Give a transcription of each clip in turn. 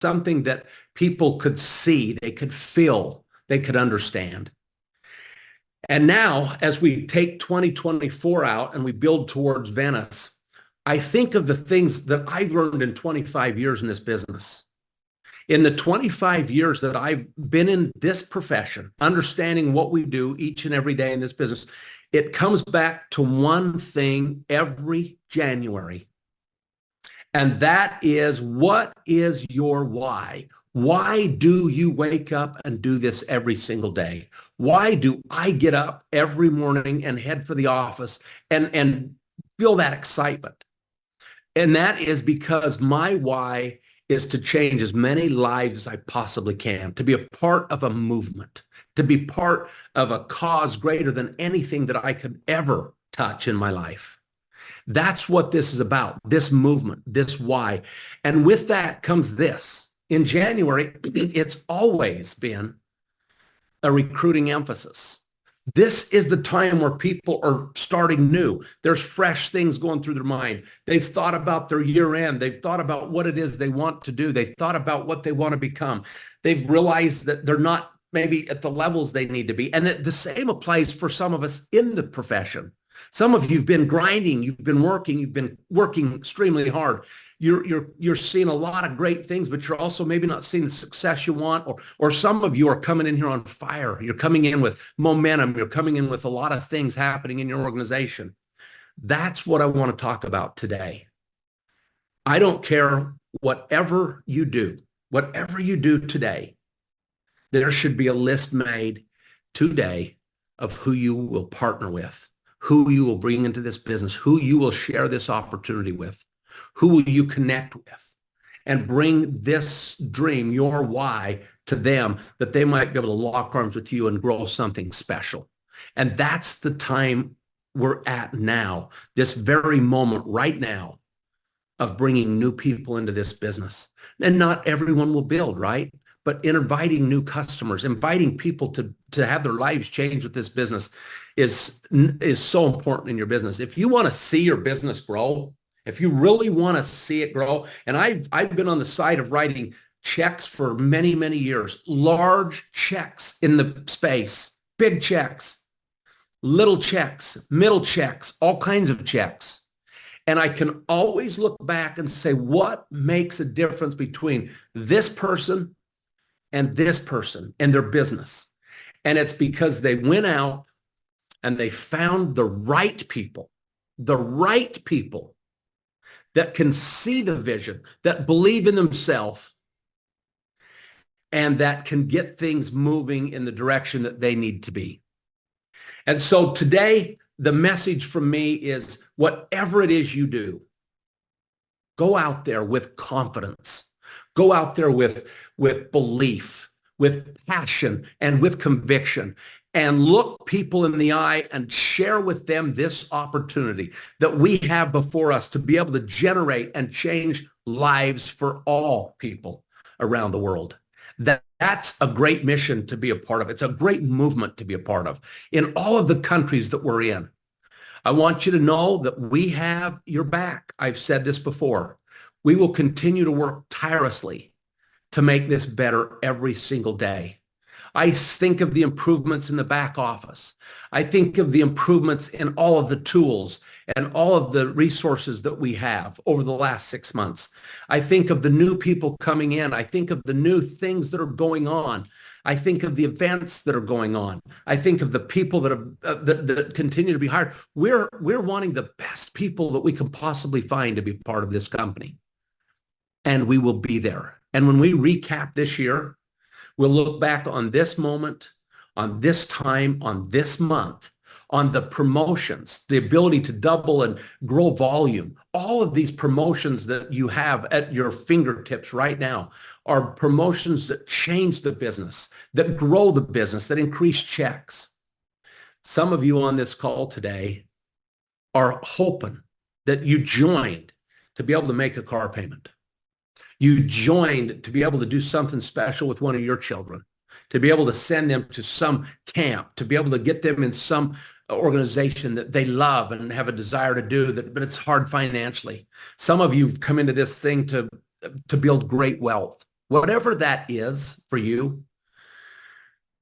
something that people could see, they could feel, they could understand. And now, as we take 2024 out and we build towards Venice, I think of the things that I've learned in 25 years in this business. In the 25 years that I've been in this profession, understanding what we do each and every day in this business, it comes back to one thing every January. And that is, what is your why? Why do you wake up and do this every single day? Why do I get up every morning and head for the office and feel that excitement? And that is because my why is to change as many lives as I possibly can, to be a part of a movement, to be part of a cause greater than anything that I could ever touch in my life. That's what this is about, this movement, this why. And with that comes this. In January, it's always been a recruiting emphasis. This is the time where people are starting new. There's fresh things going through their mind. They've thought about their year end. They've thought about what it is they want to do. They've thought about what they want to become. They've realized that they're not maybe at the levels they need to be. And that the same applies for some of us in the profession. Some of you've been grinding, you've been working extremely hard. You're seeing a lot of great things, but you're also maybe not seeing the success you want, or some of you are coming in here on fire. You're coming in with momentum. You're coming in with a lot of things happening in your organization. That's what I want to talk about today. I don't care whatever you do today, there should be a list made today of who you will partner with, who you will bring into this business, who you will share this opportunity with, who will you connect with, and bring this dream, your why, to them, that they might be able to lock arms with you and grow something special. And that's the time we're at now, this very moment right now, of bringing new people into this business. And not everyone will build, right? But inviting new customers, inviting people to have their lives change with this business is so important in your business. If you want to see your business grow, if you really want to see it grow, and I've been on the side of writing checks for many, many years, large checks in the space, big checks, little checks, middle checks, all kinds of checks. And I can always look back and say, what makes a difference between this person and this person and their business? And it's because they went out and they found the right people that can see the vision, that believe in themselves, and that can get things moving in the direction that they need to be. And so today, the message from me is, whatever it is you do, go out there with confidence. Go out there with belief, with passion, and with conviction, and look people in the eye and share with them this opportunity that we have before us to be able to generate and change lives for all people around the world. That's a great mission to be a part of. It's a great movement to be a part of in all of the countries that we're in. I want you to know that we have your back. I've said this before. We will continue to work tirelessly to make this better every single day. I think of the improvements in the back office. I think of the improvements in all of the tools and all of the resources that we have over the last 6 months. I think of the new people coming in. I think of the new things that are going on. I think of the events that are going on. I think of the people that continue to be hired. We're wanting the best people that we can possibly find to be part of this company. And we will be there. And when we recap this year, we'll look back on this moment, on this time, on this month, on the promotions, the ability to double and grow volume. All of these promotions that you have at your fingertips right now are promotions that change the business, that grow the business, that increase checks. Some of you on this call today are hoping that you joined to be able to make a car payment. You joined to be able to do something special with one of your children, to be able to send them to some camp, to be able to get them in some organization that they love and have a desire to do, but it's hard financially. Some of you have come into this thing to build great wealth. whatever that is for you,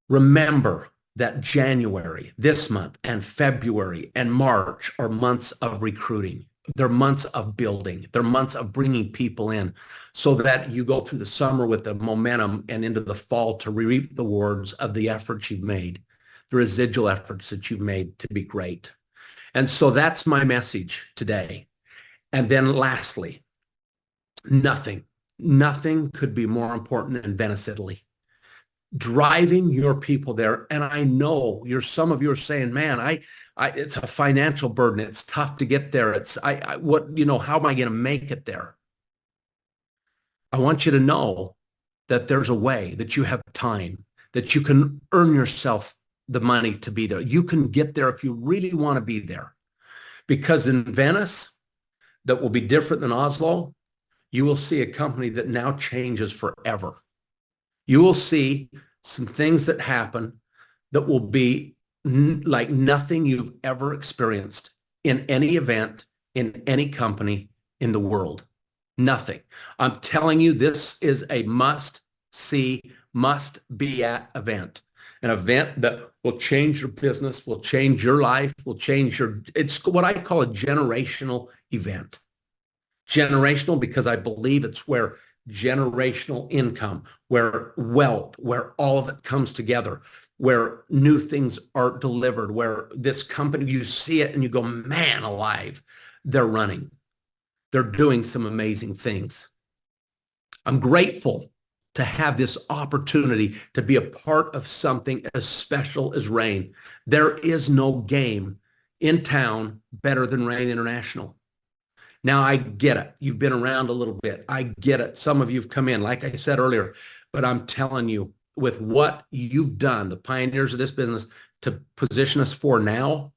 remember that January, this month, and February and March are months of recruiting. They're months of building. They're months of bringing people in so that you go through the summer with the momentum and into the fall to reap the rewards of the efforts you've made, the residual efforts that you've made to be great. And so that's my message today. And then lastly, nothing could be more important than Venice, Italy. Driving your people there. And I know some of you are saying, man, it's a financial burden. It's tough to get there. How am I going to make it there? I want you to know that there's a way, that you have time, that you can earn yourself the money to be there. You can get there if you really want to be there. Because in Venice, that will be different than Oslo, you will see a company that now changes forever. You will see some things that happen that will be like nothing you've ever experienced in any event, in any company in the world. Nothing. I'm telling you, this is a must-see, must-be-at event. An event that will change your business, will change your life, it's what I call a generational event. Generational because I believe it's where generational income, where wealth, where all of it comes together, where new things are delivered, where this company, you see it and you go, man alive, they're running. They're doing some amazing things. I'm grateful to have this opportunity to be a part of something as special as Rain. There is no game in town better than Rain International. Now, I get it. You've been around a little bit. I get it. Some of you have come in, like I said earlier, but I'm telling you, with what you've done, the pioneers of this business, to position us for now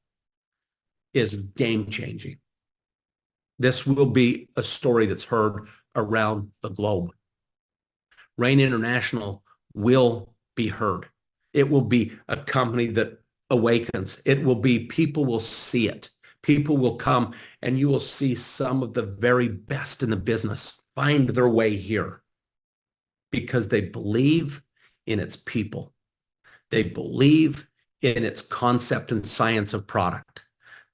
is game-changing. This will be a story that's heard around the globe. Rain International will be heard. It will be a company that awakens. It will be, people will see it. People will come and you will see some of the very best in the business find their way here because they believe in its people. They believe in its concept and science of product.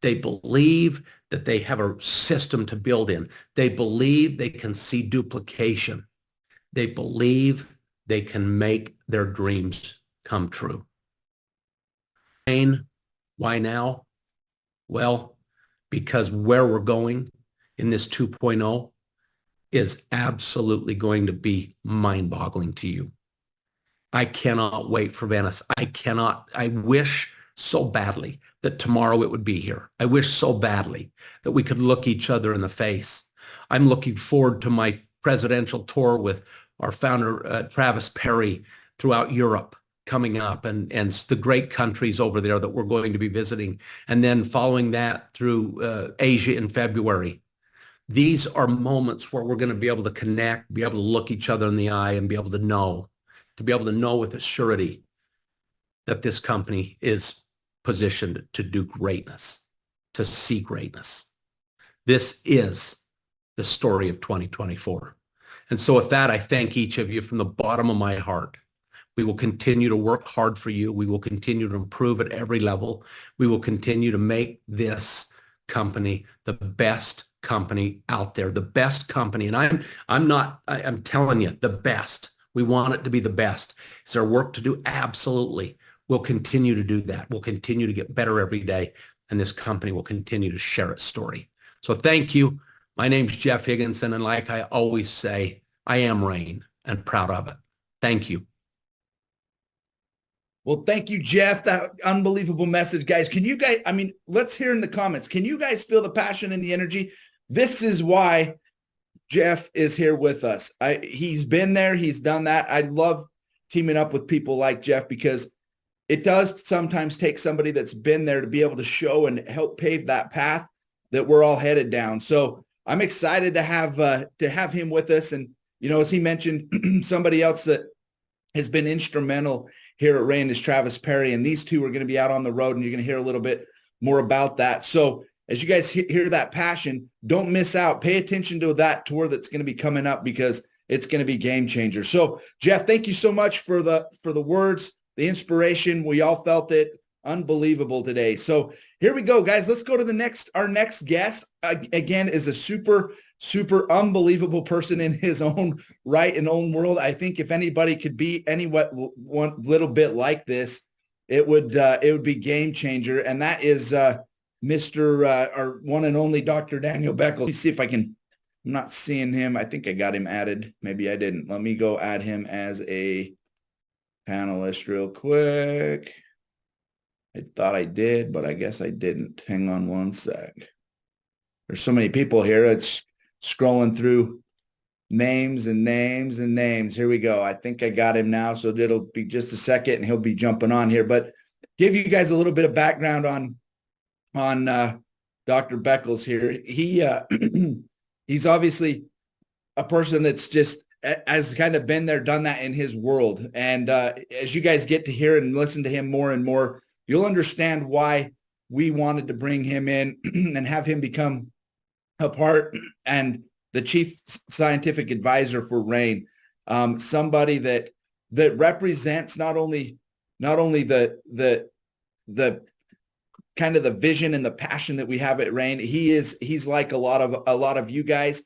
They believe that they have a system to build in. They believe they can see duplication. They believe they can make their dreams come true. Why now? Well, because where we're going in this 2.0 is absolutely going to be mind-boggling to you. I cannot wait for Venice. I wish so badly that tomorrow it would be here. I wish so badly that we could look each other in the face. I'm looking forward to my presidential tour with our founder, Travis Perry, throughout Europe coming up and the great countries over there that we're going to be visiting. And then following that through Asia in February. These are moments where we're going to be able to connect, be able to look each other in the eye and be able to know with a surety that this company is positioned to do greatness, to see greatness. This is the story of 2024. And so with that, I thank each of you from the bottom of my heart. We will continue to work hard for you. We will continue to improve at every level. We will continue to make this company the best company out there, the best company. And I'm telling you, the best. We want it to be the best. Is there work to do? Absolutely. We'll continue to do that. We'll continue to get better every day. And this company will continue to share its story. So thank you. My name's Jeff Higginson. And like I always say, I am Rain and proud of it. Thank you. Well, thank you, Jeff. That unbelievable message, guys. Let's hear in the comments. Can you guys feel the passion and the energy? This is why Jeff is here with us. He's been there. He's done that. I love teaming up with people like Jeff because it does sometimes take somebody that's been there to be able to show and help pave that path that we're all headed down. So I'm excited to have him with us. And, as he mentioned, somebody else that has been instrumental here at Rain is Travis Perry. And these two are going to be out on the road, and you're going to hear a little bit more about that. So as you guys hear that passion, don't miss out. Pay attention to that tour that's going to be coming up because it's going to be game changer. So Jeff, thank you so much for the words, the inspiration. We all felt it. Unbelievable today. So here we go, guys. Let's go to our next guest. Again, is a super unbelievable person in his own right and own world. I think if anybody could be one little bit like this, it would be game changer. And that is Mr. Our one and only Dr. Daniel Beckles. Let me see if I'm not seeing him. I think I got him added. Maybe I didn't. Let me go add him as a panelist real quick. I thought I did, but I guess I didn't. Hang on one sec. There's so many people here. It's scrolling through names and names and names. Here we go. I think I got him now. So it'll be just a second and he'll be jumping on here. But give you guys a little bit of background on Dr. Beckles here. He's obviously a person that's just has kind of been there, done that in his world. And as you guys get to hear and listen to him more and more, you'll understand why we wanted to bring him in and have him become a part and the chief scientific advisor for RAIN. Somebody that represents not only the kind of the vision and the passion that we have at RAIN. He's like a lot of you guys.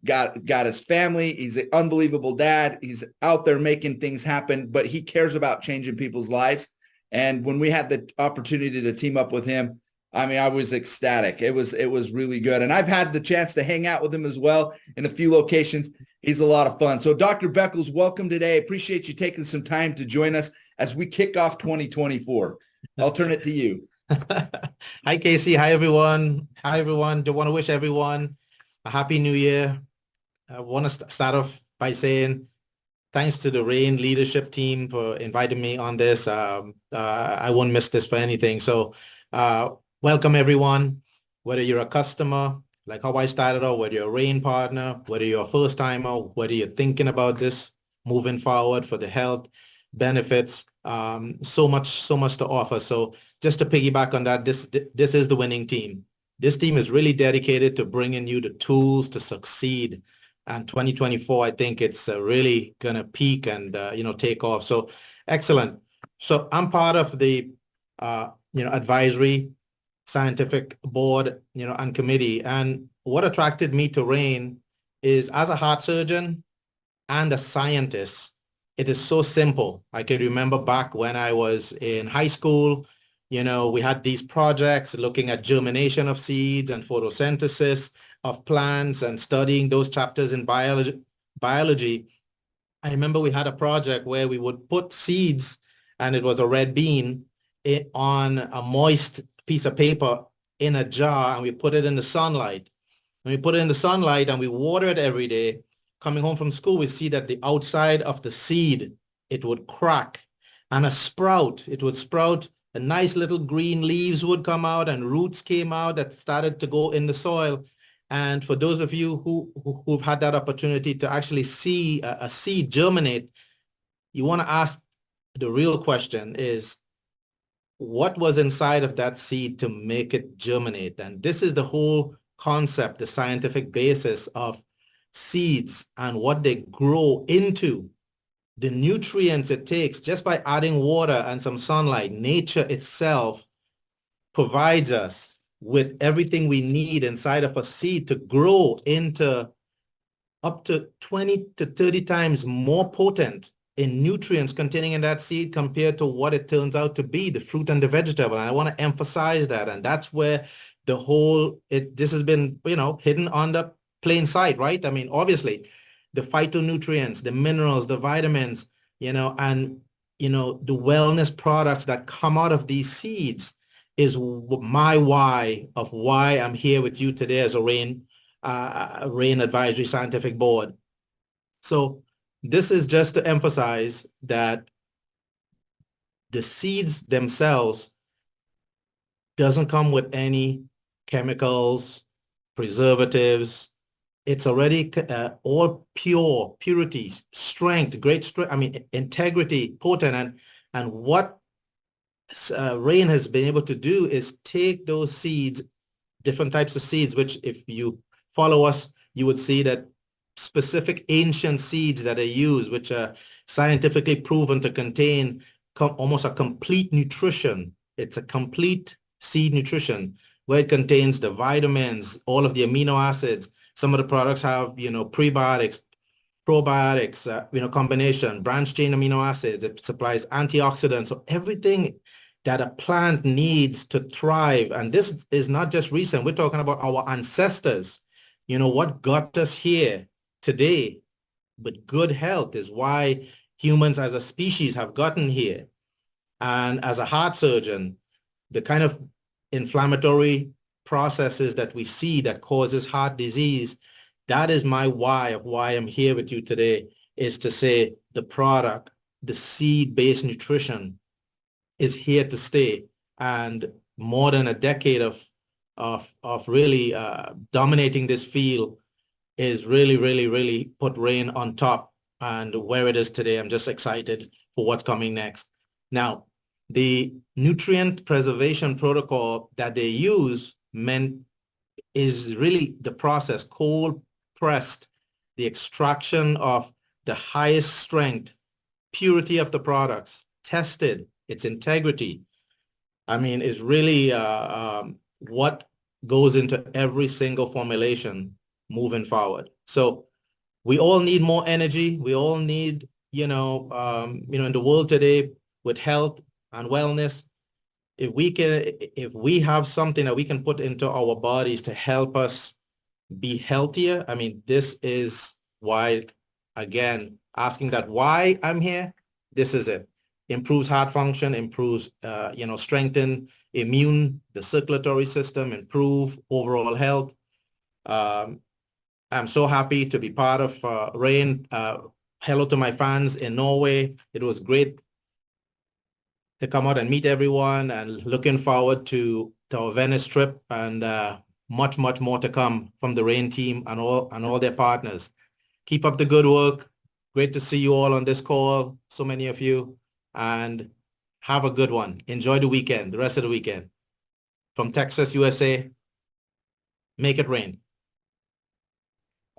Got his family. He's an unbelievable dad. He's out there making things happen, but he cares about changing people's lives. And when we had the opportunity to team up with him, I mean, I was ecstatic. It was really good. And I've had the chance to hang out with him as well in a few locations. He's a lot of fun. So Dr. Beckles, welcome today. Appreciate you taking some time to join us as we kick off 2024. I'll turn it to you. Hi, Casey. Hi, everyone. Do want to wish everyone a happy new year. I want to start off by saying thanks to the RAIN leadership team for inviting me on this. I won't miss this for anything. So welcome, everyone, whether you're a customer, like how I started out, whether you're a RAIN partner, whether you're a first-timer, whether you're thinking about this moving forward for the health benefits, so much to offer. So just to piggyback on that, this is the winning team. This team is really dedicated to bringing you the tools to succeed. And 2024, I think it's really going to peak and, take off. So excellent. So I'm part of the, advisory scientific board, and committee. And what attracted me to RAIN is as a heart surgeon and a scientist, it is so simple. I can remember back when I was in high school, we had these projects looking at germination of seeds and photosynthesis of plants and studying those chapters in biology. I remember we had a project where we would put seeds, and it was a red bean, on a moist piece of paper in a jar, and we put it in the sunlight. When we put it in the sunlight and we water it every day, coming home from school, we see that the outside of the seed, it would crack, and it would sprout. The nice little green leaves would come out and roots came out that started to go in the soil. And for those of you who've had that opportunity to actually see a seed germinate, you want to ask the real question is, what was inside of that seed to make it germinate? And this is the whole concept, the scientific basis of seeds and what they grow into. The nutrients it takes just by adding water and some sunlight. Nature itself provides us with everything we need inside of a seed to grow into up to 20 to 30 times more potent in nutrients containing in that seed compared to what it turns out to be, the fruit and the vegetable. And I want to emphasize that. And that's where this has been, hidden on the plain sight, right? I mean, obviously, the phytonutrients, the minerals, the vitamins, and, the wellness products that come out of these seeds is my why of why I'm here with you today as a RAIN Advisory Scientific Board. So this is just to emphasize that the seeds themselves doesn't come with any chemicals, preservatives. It's already all purity, strength, great strength, integrity, potent. And what RAIN has been able to do is take those seeds, different types of seeds, which if you follow us, you would see that specific ancient seeds that are used, which are scientifically proven to contain almost a complete nutrition. It's a complete seed nutrition where it contains the vitamins, all of the amino acids. Some of the products have, prebiotics, probiotics, combination, branched chain amino acids. It supplies antioxidants. So everything that a plant needs to thrive. And this is not just recent. We're talking about our ancestors. What got us here today with good health is why humans as a species have gotten here. And as a heart surgeon, the kind of inflammatory processes that we see that causes heart disease, that is my why of why I'm here with you today, is to say the product, the seed-based nutrition is here to stay. And more than a decade of really dominating this field is really, really, really put Rain on top. And where it is today, I'm just excited for what's coming next. Now, the nutrient preservation protocol that they use is really the process, cold pressed, the extraction of the highest strength, purity of the products, tested, its integrity. I mean, is really what goes into every single formulation moving forward. So we all need more energy. We all need, in the world today with health and wellness, if we have something that we can put into our bodies to help us be healthier, I mean, this is why, again, asking that why I'm here, this is it. Improves heart function, improves, strengthen the circulatory system, improve overall health. I'm so happy to be part of Rain. Hello to my fans in Norway. It was great to come out and meet everyone, and looking forward to our Venice trip, and much, much more to come from the Rain team and all their partners. Keep up the good work. Great to see you all on this call, so many of you, and have a good one. Enjoy the weekend, the rest of the weekend. From Texas, USA, make it rain.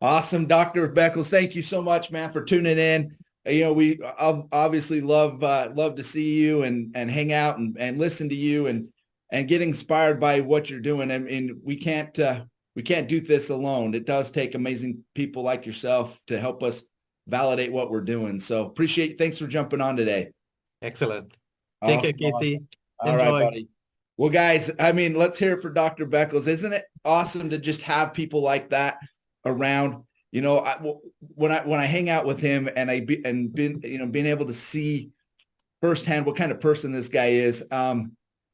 Awesome, Dr. Beckles. Thank you so much, man, for tuning in. We obviously love to see you and hang out and listen to you and get inspired by what you're doing. I mean, we can't do this alone. It does take amazing people like yourself to help us validate what we're doing. So appreciate. Thanks for jumping on today. Excellent. Take care, Casey. Awesome. All right, buddy. Well, guys, I mean, let's hear it for Dr. Beckles. Isn't it awesome to just have people like that around? When I hang out with him and being able to see firsthand what kind of person this guy is,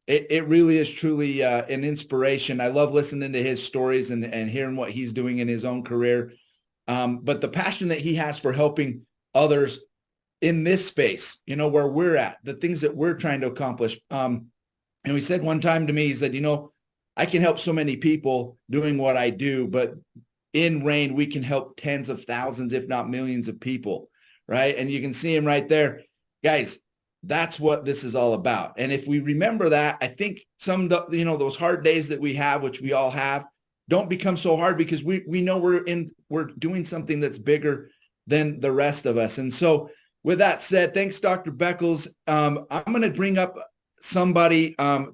it really is truly an inspiration. I love listening to his stories and hearing what he's doing in his own career. But the passion that he has for helping others in this space, where we're at, the things that we're trying to accomplish. And he said one time to me, he said, I can help so many people doing what I do, but in Rain, we can help tens of thousands, if not millions of people, right? And you can see him right there. Guys, that's what this is all about. And if we remember that, I think those hard days that we have, which we all have, don't become so hard because we know we're doing something that's bigger than the rest of us. And so with that said, thanks, Dr. Beckles. I'm going to bring up somebody. I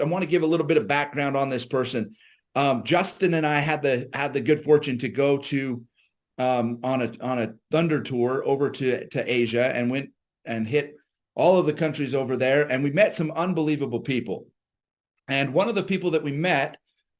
want to give a little bit of background on this person. Justin and I had the good fortune to go to on a Thunder tour over to Asia, and went and hit all of the countries over there, and we met some unbelievable people. And one of the people that we met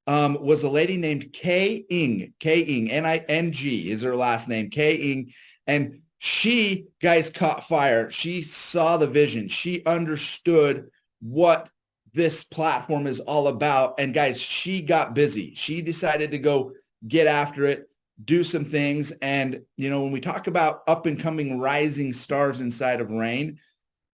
was a lady named Kay Ing. Kay Ing, N-I-N-G is her last name, Kay Ing. And she, guys, caught fire. She saw the vision. She understood what this platform is all about. And guys, she got busy. She decided to go get after it, do some things. And, when we talk about up and coming rising stars inside of Rain,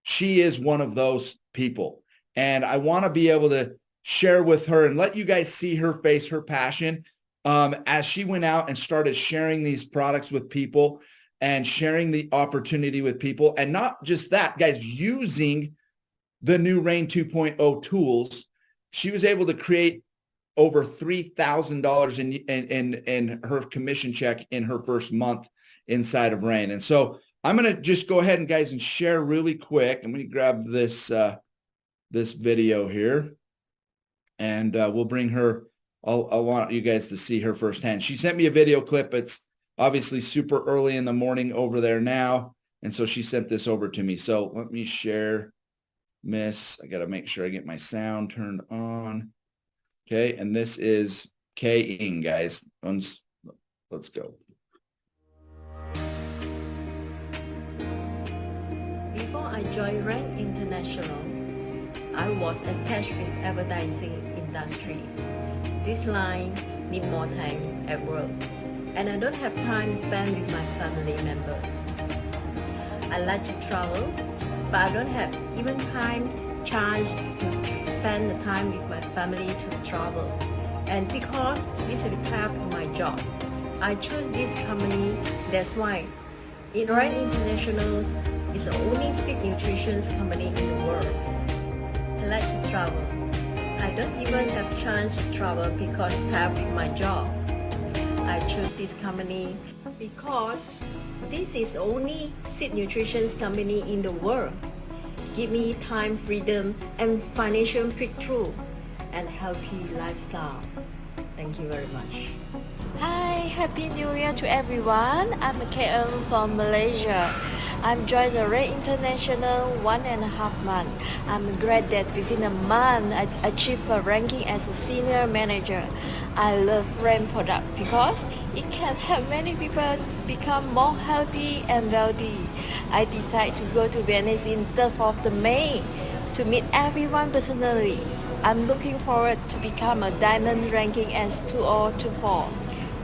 she is one of those people. And I want to be able to share with her and let you guys see her face, her passion, as she went out and started sharing these products with people and sharing the opportunity with people. And not just that, guys, using the new Rain 2.0 tools. She was able to create over $3,000 in her commission check in her first month inside of Rain. And so I'm going to just go ahead and guys and share really quick. I'm going to grab this this video here, and we'll bring her. I want you guys to see her firsthand. She sent me a video clip. It's obviously super early in the morning over there now, and so she sent this over to me. So let me share, Miss. I got to make sure I get my sound turned on. Okay, and this is Kay Ing, guys. Let's go. Before I joined Rain International, I was attached with advertising industry. This line need more time at work, and I don't have time spent with my family members. I like to travel, but I don't have even chance to spend the time with my family to travel. And because this is tough for my job, I chose this company. That's why Rain International is the only seed nutrition company in the world. I like to travel. I don't even have chance to travel because tough with my job. I chose this company because this is the only seed nutrition company in the world. Give me time, freedom, and financial breakthrough, and healthy lifestyle. Thank you very much. Hi, Happy New Year to everyone. I'm KM from Malaysia. I'm joined the Rain International 1.5 months. I'm glad that within a month I achieved a ranking as a senior manager. I love Rain product because it can help many people become more healthy and wealthy. I decided to go to Venice in 3rd of May to meet everyone personally. I'm looking forward to become a diamond ranking as 2024.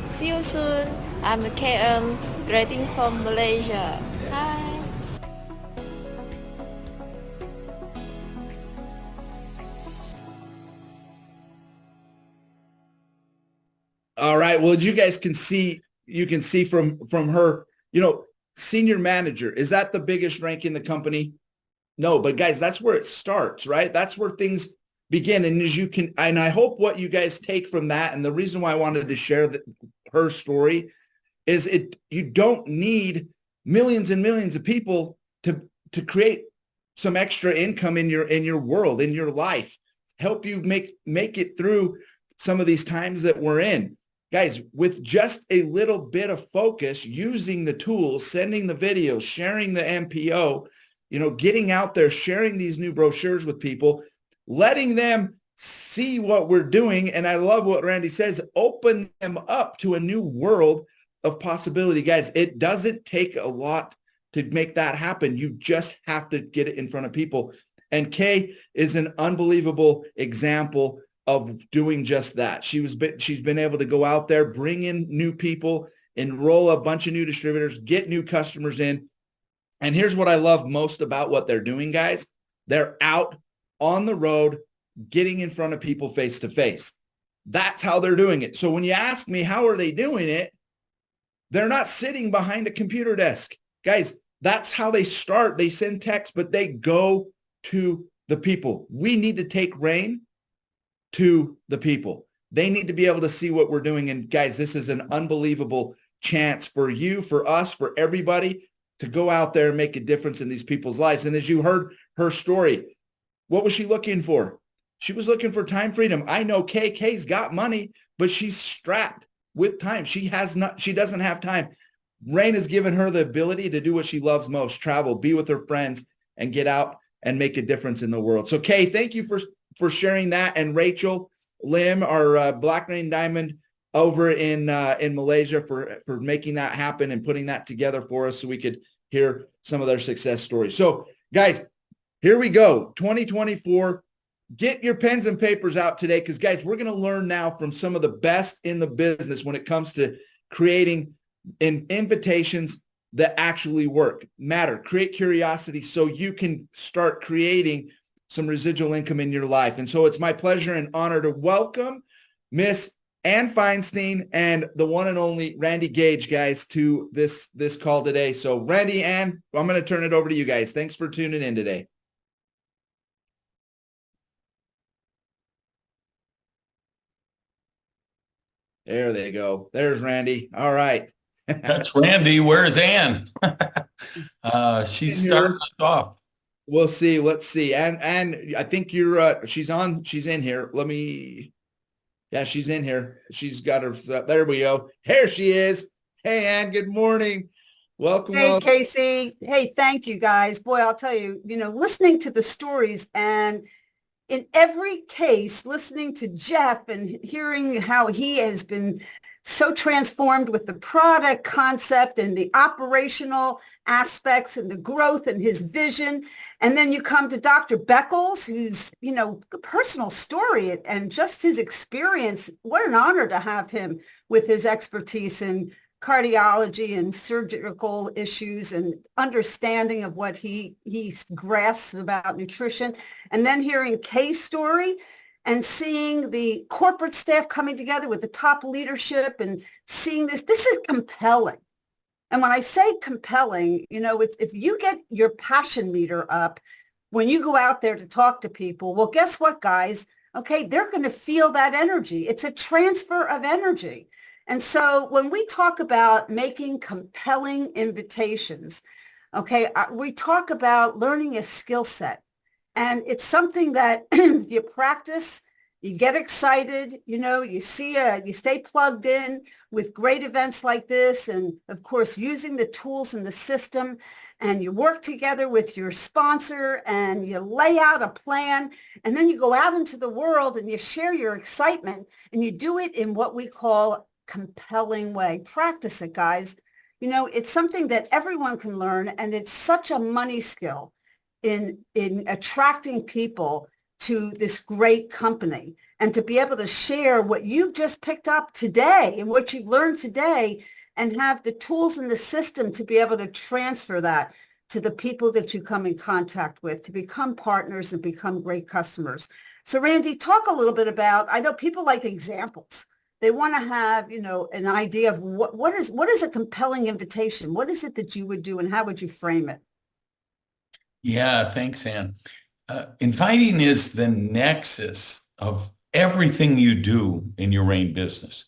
See you soon. I'm KM, greeting from Malaysia. Hi. All right. Well, you guys can see from her, senior manager. Is that the biggest rank in the company? No, but guys, that's where it starts, right? That's where things begin. And and I hope what you guys take from that, and the reason why I wanted to share her story is you don't need millions and millions of people to create some extra income in your world, in your life, help you make it through some of these times that we're in. Guys, with just a little bit of focus, using the tools, sending the videos, sharing the MPO, getting out there, sharing these new brochures with people, letting them see what we're doing. And I love what Randy says, open them up to a new world of possibility. Guys, it doesn't take a lot to make that happen. You just have to get it in front of people. And Kay is an unbelievable example of doing just that. She's been able to go out there, bring in new people, enroll a bunch of new distributors, get new customers in. And here's what I love most about what they're doing, guys. They're out on the road, getting in front of people face to face. That's how they're doing it. So when you ask me, how are they doing it? They're not sitting behind a computer desk. Guys, that's how they start. They send texts, but they go to the people. We need to take Rain to the people. They need to be able to see what we're doing. And guys, this is an unbelievable chance for you, for us, for everybody to go out there and make a difference in these people's lives. And as you heard her story, what was she looking for? She was looking for time freedom. I know Kay's got money, but she's strapped with time. She doesn't have time. Rain has given her the ability to do what she loves most, travel, be with her friends, and get out and make a difference in the world. So Kay, thank you for sharing that. And Rachel Lim, our Black Rain Diamond over in Malaysia, for making that happen and putting that together for us so we could hear some of their success stories. So guys, here we go. 2024. Get your pens and papers out today, because guys, we're going to learn now from some of the best in the business when it comes to creating invitations that actually work, matter, create curiosity so you can start creating some residual income in your life. And so it's my pleasure and honor to welcome Miss Ann Feinstein and the one and only Randy Gage, guys, to this call today. So Randy, Ann, I'm going to turn it over to you guys. Thanks for tuning in today. There they go. There's Randy. All right. That's Randy. Where's Ann? She's starting us off. We'll see. Let's see. And I think you're she's in here. Yeah, she's in here. She's got her. There we go. Here she is. Hey, Ann, good morning. Welcome. Hey, Casey. Hey, thank you guys. Boy, I'll tell you, listening to the stories, and in every case, listening to Jeff and hearing how he has been so transformed with the product concept and the operational aspects and the growth and his vision. And then you come to Dr. Beckles, who's, a personal story and just his experience. What an honor to have him with his expertise in cardiology and surgical issues and understanding of what he grasps about nutrition. And then hearing Kay's story and seeing the corporate staff coming together with the top leadership and seeing this is compelling. And when I say compelling, if you get your passion meter up, when you go out there to talk to people, well, guess what, guys? Okay, they're going to feel that energy. It's a transfer of energy. And so when we talk about making compelling invitations, okay, we talk about learning a skill set. And it's something that if you practice, you get excited, you stay plugged in with great events like this. And of course, using the tools in the system, and you work together with your sponsor and you lay out a plan, and then you go out into the world and you share your excitement, and you do it in what we call compelling way. Practice it, guys. It's something that everyone can learn, and it's such a money skill in attracting people to this great company, and to be able to share what you've just picked up today and what you've learned today, and have the tools in the system to be able to transfer that to the people that you come in contact with, to become partners and become great customers. So Randy, talk a little bit about, I know people like examples. They want to have, an idea of what is a compelling invitation? What is it that you would do, and how would you frame it? Yeah, thanks, Ann. Inviting is the nexus of everything you do in your RAIN business.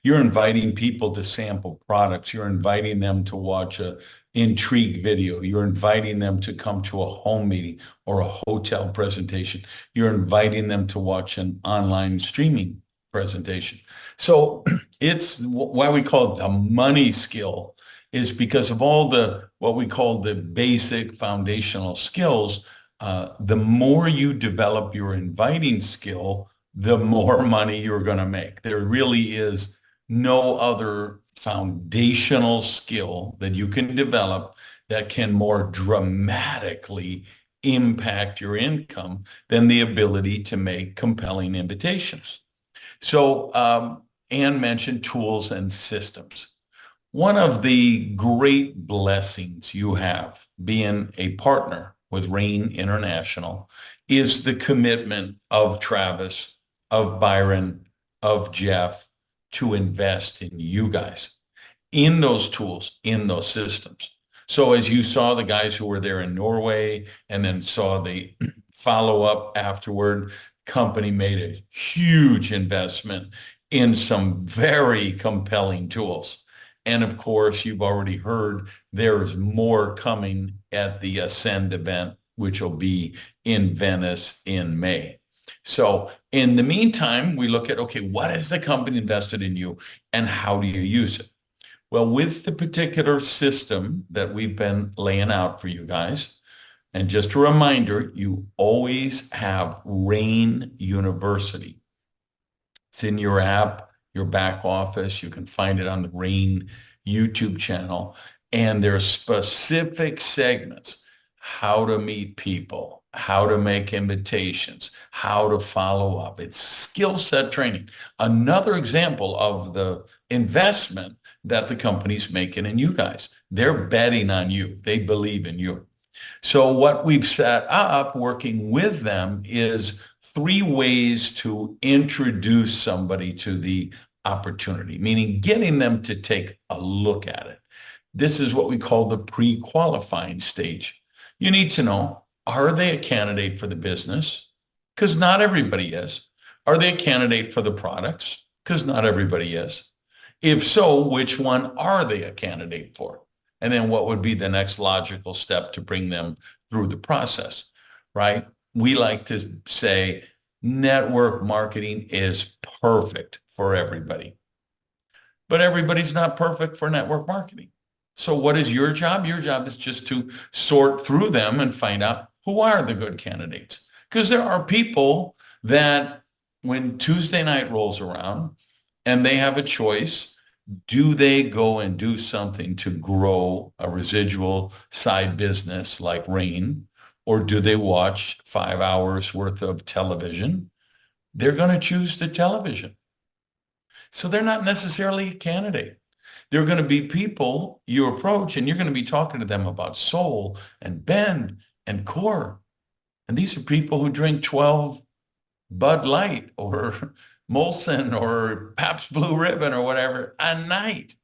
You're inviting people to sample products. You're inviting them to watch a intrigue video. You're inviting them to come to a home meeting or a hotel presentation. You're inviting them to watch an online streaming presentation. So it's why we call it the money skill, is because of all the, what we call the basic foundational skills. The more you develop your inviting skill, the more money you're going to make. There really is no other foundational skill that you can develop that can more dramatically impact your income than the ability to make compelling invitations. So Ann mentioned tools and systems. One of the great blessings you have being a partner with RAIN International is the commitment of Travis, of Byron, of Jeff to invest in you guys, in those tools, in those systems. So as you saw the guys who were there in Norway and then saw the follow-up afterward, company made a huge investment in some very compelling tools. And of course, you've already heard there's more coming at the Ascend event, which will be in Venice in May. So in the meantime, we look at, okay, what has the company invested in you and how do you use it? Well, with the particular system that we've been laying out for you guys, and just a reminder, you always have RAIN University. It's in your app, your back office. You can find it on the RAIN YouTube channel. And there are specific segments: how to meet people, how to make invitations, how to follow up. It's skill set training. Another example of the investment that the company's making in you guys. They're betting on you. They believe in you. So what we've set up working with them is 3 ways to introduce somebody to the opportunity, meaning getting them to take a look at it. This is what we call the pre-qualifying stage. You need to know, are they a candidate for the business? Because not everybody is. Are they a candidate for the products? Because not everybody is. If so, which one are they a candidate for? And then what would be the next logical step to bring them through the process, right? We like to say network marketing is perfect for everybody. But everybody's not perfect for network marketing. So what is your job? Your job is just to sort through them and find out who are the good candidates. Because there are people that when Tuesday night rolls around and they have a choice, do they go and do something to grow a residual side business like Rain, or do they watch 5 hours worth of television? They're going to choose the television. So they're not necessarily a candidate. They're going to be people you approach and you're going to be talking to them about soul and bend and core. And these are people who drink 12 Bud Light or Molson or Pabst Blue Ribbon or whatever a night.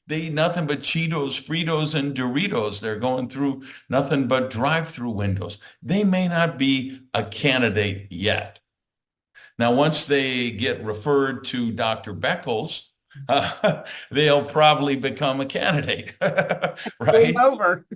They eat nothing but Cheetos, Fritos, and Doritos. They're going through nothing but drive-through windows. They may not be a candidate yet. Now, once they get referred to Dr. Beckles, they'll probably become a candidate, right? Game over.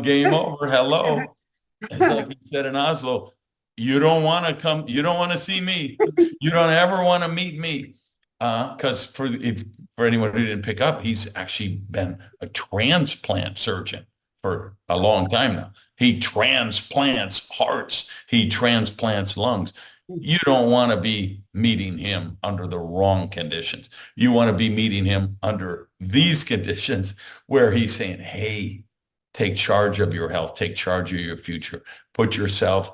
Game over. Hello. It's like you said in Oslo, you don't want to come, you don't want to see me. You don't ever want to meet me. Because for anyone who didn't pick up, he's actually been a transplant surgeon for a long time now. He transplants hearts. He transplants lungs. You don't want to be meeting him under the wrong conditions. You want to be meeting him under these conditions where he's saying, hey, take charge of your health, take charge of your future, put yourself,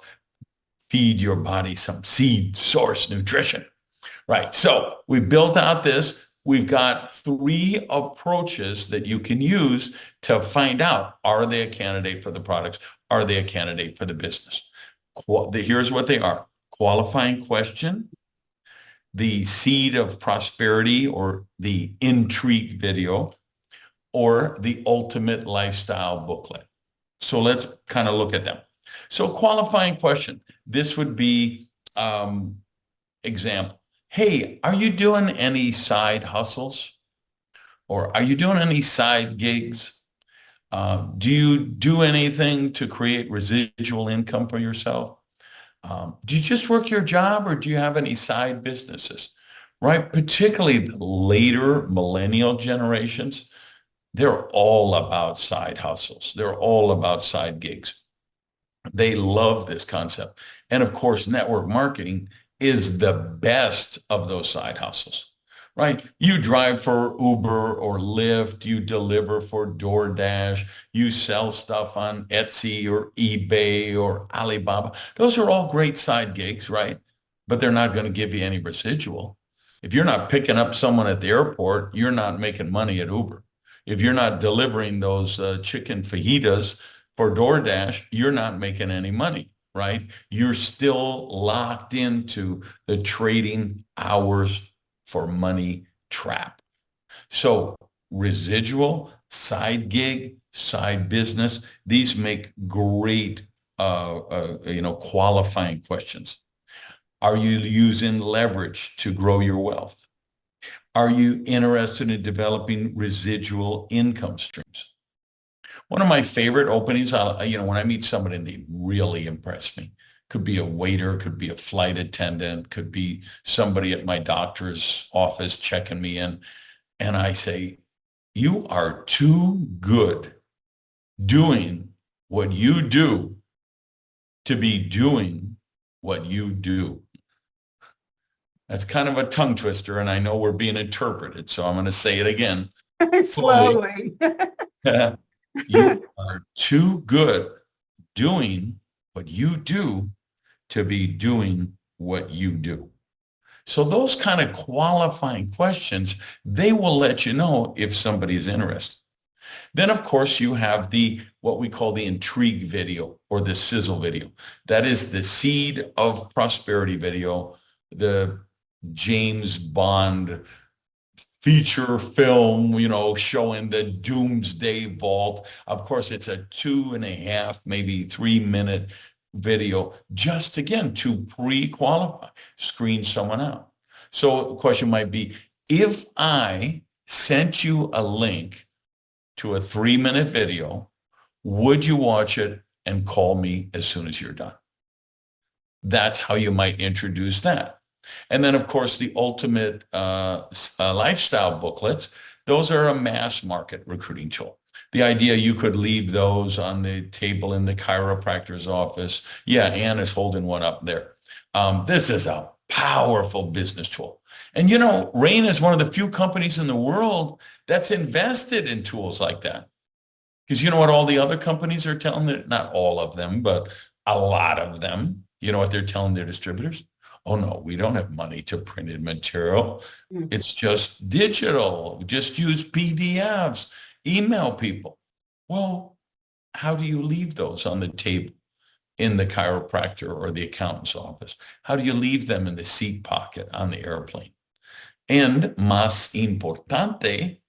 feed your body some seed source nutrition, right? So we built out this. We've got 3 approaches that you can use to find out, are they a candidate for the products? Are they a candidate for the business? Here's what they are. Qualifying question, the seed of prosperity or the intrigue video, or the ultimate lifestyle booklet. So let's kind of look at them. So qualifying question, this would be example. Hey, are you doing any side hustles? Or are you doing any side gigs? Do you do anything to create residual income for yourself? Do you just work your job or do you have any side businesses, right? Particularly the later millennial generations, they're all about side hustles. They're all about side gigs. They love this concept. And of course, network marketing is the best of those side hustles, right? You drive for Uber or Lyft, you deliver for DoorDash, you sell stuff on Etsy or eBay or Alibaba. Those are all great side gigs, right? But they're not going to give you any residual. If you're not picking up someone at the airport, you're not making money at Uber. If you're not delivering those chicken fajitas for DoorDash, you're not making any money, right? You're still locked into the trading hours for money trap. So residual, side gig, side business, these make great, qualifying questions. Are you using leverage to grow your wealth? Are you interested in developing residual income streams? One of my favorite openings, when I meet somebody and they really impress me, could be a waiter, could be a flight attendant, could be somebody at my doctor's office checking me in. And I say, you are too good doing what you do to be doing what you do. That's kind of a tongue twister, and I know we're being interpreted, so I'm going to say it again. Slowly. You are too good doing what you do to be doing what you do. So those kind of qualifying questions, they will let you know if somebody is interested. Then, of course, you have what we call the intrigue video or the sizzle video. That is the seed of prosperity video, the James Bond feature film, showing the doomsday vault. Of course, it's a 2.5, maybe 3-minute video, just again to pre-qualify, screen someone out. So the question might be, if I sent you a link to a 3-minute video, would you watch it and call me as soon as you're done? That's how you might introduce that. And then, of course, the ultimate lifestyle booklets, those are a mass market recruiting tool. The idea you could leave those on the table in the chiropractor's office. Yeah, Ann is holding one up there. This is a powerful business tool. And, you know, Rain is one of the few companies in the world that's invested in tools like that. Because you know what all the other companies are telling them? Not all of them, but a lot of them. You know what they're telling their distributors? Oh, no, we don't have money to printed material. It's just digital. Just use PDFs, email people. Well, how do you leave those on the table in the chiropractor or the accountant's office? How do you leave them in the seat pocket on the airplane? And más importante,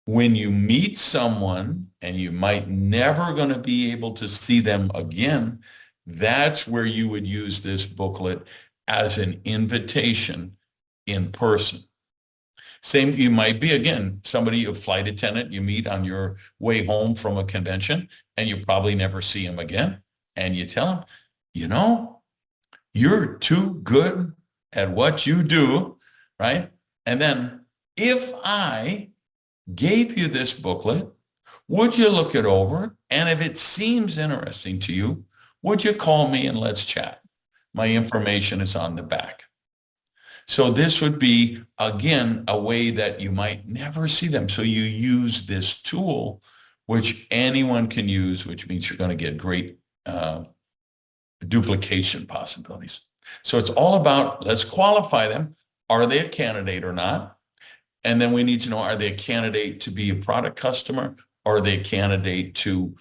when you meet someone and you might never going to be able to see them again, that's where you would use this booklet as an invitation in person. Same, you might be, again, somebody, a flight attendant you meet on your way home from a convention, and you probably never see him again. And you tell him, you know, you're too good at what you do, right? And then if I gave you this booklet, would you look it over? And if it seems interesting to you, would you call me and let's chat? My information is on the back. So this would be, again, a way that you might never see them. So you use this tool, which anyone can use, which means you're going to get great duplication possibilities. So it's all about, let's qualify them. Are they a candidate or not? And then we need to know, are they a candidate to be a product customer? Or are they a candidate to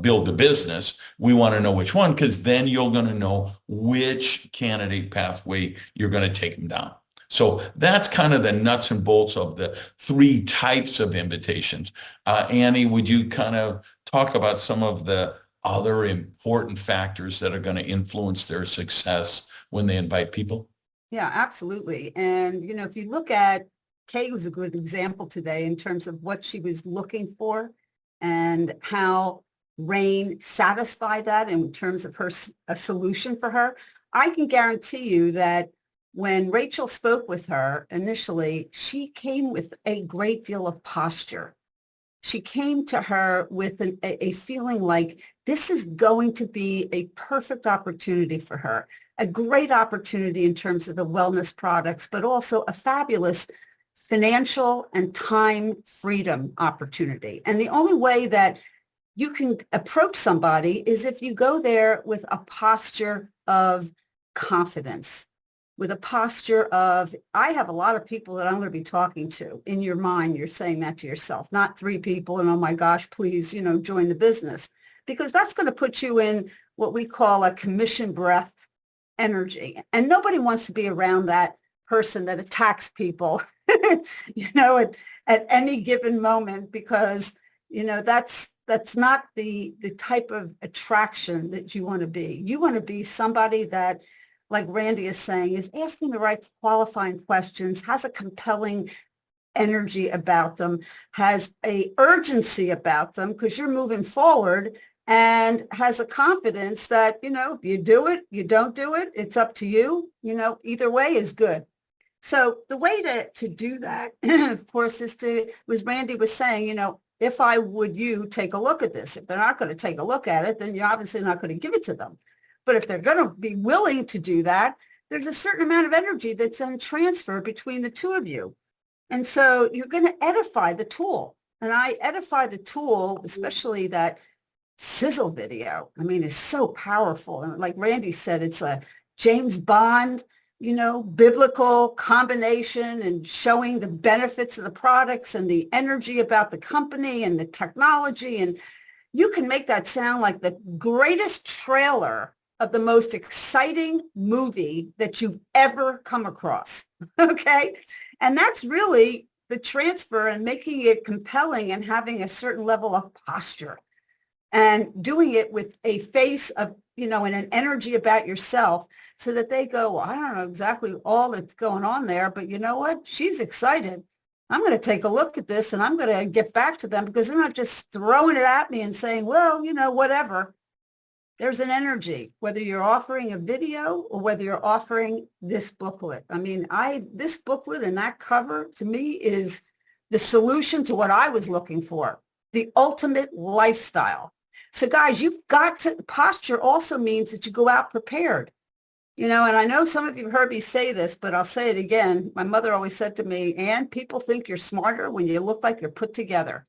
build the business? We want to know which one, because then you're going to know which candidate pathway you're going to take them down. So that's kind of the nuts and bolts of the 3 types of invitations. Annie, would you kind of talk about some of the other important factors that are going to influence their success when they invite people? Yeah, absolutely. And, you know, if you look at, Kay was a good example today in terms of what she was looking for and how Rain satisfied that in terms of a solution for her. I can guarantee you that when Rachel spoke with her initially, she came with a great deal of posture. She came to her with a feeling like this is going to be a perfect opportunity for her, a great opportunity in terms of the wellness products, but also a fabulous financial and time freedom opportunity. And the only way that you can approach somebody is if you go there with a posture of confidence, with a posture of, I have a lot of people that I'm going to be talking to. In your mind, you're saying that to yourself, not 3 people and, oh my gosh, please, you know, join the business, because that's going to put you in what we call a commission breath energy. And nobody wants to be around that person that attacks people, you know, at any given moment, because, you know, that's not the type of attraction that you want to be. You want to be somebody that, like Randy is saying, is asking the right qualifying questions, has a compelling energy about them, has a urgency about them because you're moving forward, and has a confidence that, you know, you do it, you don't do it, it's up to you, you know, either way is good. So the way to do that, of course, was Randy was saying, you know, if I would you take a look at this. If they're not going to take a look at it, then you're obviously not going to give it to them. But if they're going to be willing to do that, there's a certain amount of energy that's then transferred between the two of you. And so you're going to edify the tool. And I edify the tool, especially that sizzle video. I mean, it's so powerful. And like Randy said, it's a James Bond, you know, biblical combination and showing the benefits of the products and the energy about the company and the technology. And you can make that sound like the greatest trailer of the most exciting movie that you've ever come across. Okay. And that's really the transfer and making it compelling and having a certain level of posture. and doing it with a face of, and an energy about yourself so that they go, well, I don't know exactly all that's going on there, but you know what? She's excited. I'm going to take a look at this and I'm going to get back to them because they're not just throwing it at me and saying, well, whatever. There's an energy, whether you're offering a video or whether you're offering this booklet. I mean, this booklet and that cover to me is the solution to what I was looking for, the ultimate lifestyle. So guys, posture also means that you go out prepared, and I know some of you have heard me say this, but I'll say it again. My mother always said to me, Ann, people think you're smarter when you look like you're put together.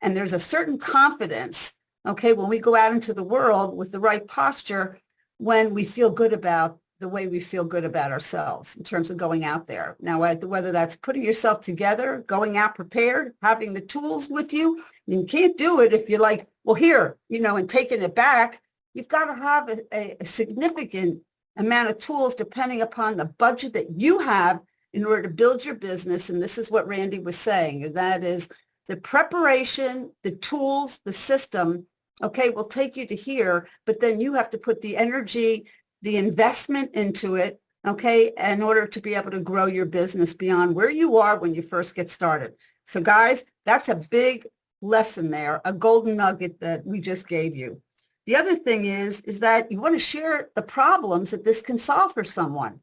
And there's a certain confidence, okay, when we go out into the world with the right posture, when we feel good about the way we feel good about ourselves in terms of going out there. Now, whether that's putting yourself together, going out prepared, having the tools with you, you can't do it if you're like, well, here, and taking it back. You've got to have a significant amount of tools depending upon the budget that you have in order to build your business. And this is what Randy was saying, and that is the preparation, the tools, the system, okay, will take you to here, but then you have to put the energy, the investment into it, okay, in order to be able to grow your business beyond where you are when you first get started. So guys, that's a big lesson there, a golden nugget that we just gave you. The other thing is that you want to share the problems that this can solve for someone,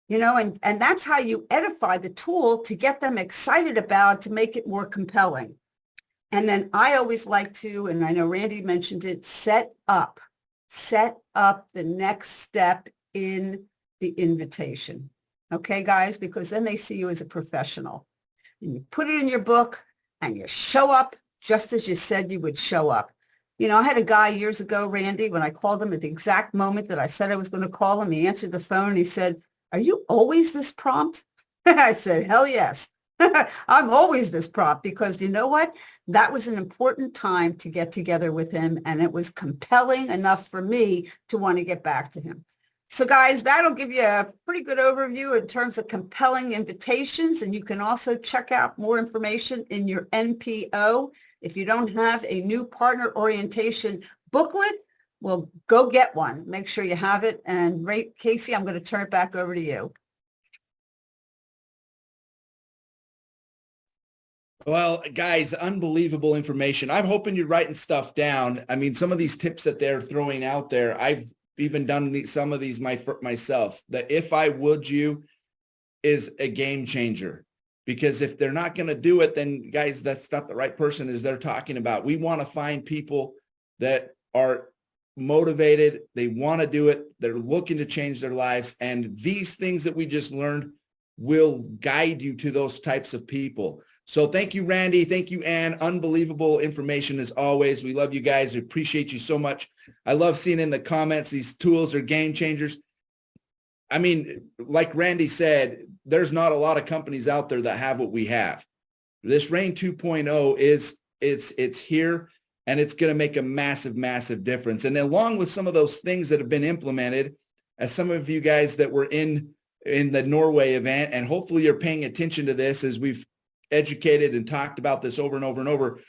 and that's how you edify the tool to get them excited about, to make it more compelling. And then I always like to, and I know Randy mentioned it, set up the next step in the invitation. Okay, guys, because then they see you as a professional. And you put it in your book and you show up just as you said you would show up. I had a guy years ago, Randy, when I called him at the exact moment that I said I was going to call him, he answered the phone and he said, "Are you always this prompt?" I said, hell yes. I'm always this prompt, because you know what? That was an important time to get together with him, and it was compelling enough for me to want to get back to him. So guys, that'll give you a pretty good overview in terms of compelling invitations, and you can also check out more information in your NPO. If you don't have a new partner orientation booklet, well, go get one. Make sure you have it. And Casey, I'm going to turn it back over to you. Well, guys, unbelievable information. I'm hoping you're writing stuff down. I mean, some of these tips that they're throwing out there, I've even done some of these myself. The "if I would you" is a game changer, because if they're not going to do it, then guys, that's not the right person as they're talking about. We want to find people that are motivated. They want to do it. They're looking to change their lives. And these things that we just learned will guide you to those types of people. So thank you, Randy. Thank you, Ann. Unbelievable information as always. We love you guys. We appreciate you so much. I love seeing in the comments, these tools are game changers. I mean, like Randy said, there's not a lot of companies out there that have what we have. This Rain 2.0 it's here, and it's going to make a massive, massive difference. And along with some of those things that have been implemented, as some of you guys that were in the Norway event, and hopefully you're paying attention to this as we've educated and talked about this over and over and over,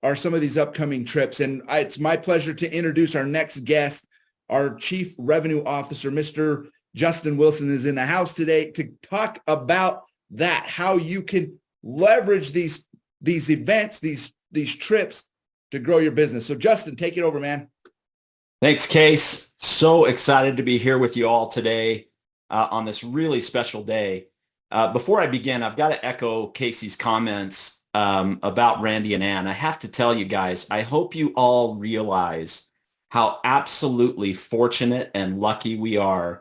are some of these upcoming trips. And it's my pleasure to introduce our next guest. Our Chief Revenue Officer, Mr. Justin Wilson, is in the house today to talk about that, how you can leverage these events, these trips to grow your business. So Justin, take it over, man. Thanks, Case. So excited to be here with you all today on this really special day. Before I begin, I've got to echo Casey's comments about Randy and Ann. I have to tell you guys, I hope you all realize how absolutely fortunate and lucky we are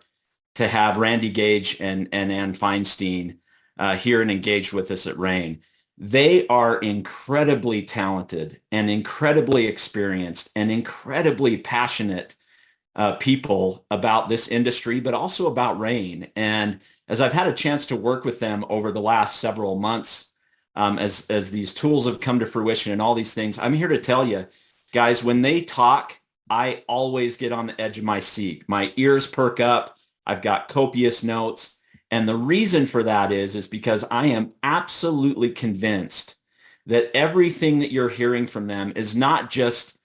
to have Randy Gage and Ann Feinstein here and engaged with us at Rain. They are incredibly talented and incredibly experienced and incredibly passionate people about this industry, but also about Rain. And as I've had a chance to work with them over the last several months, as these tools have come to fruition and all these things, I'm here to tell you, guys, when they talk, I always get on the edge of my seat. My ears perk up. I've got copious notes. And the reason for that is because I am absolutely convinced that everything that you're hearing from them is not just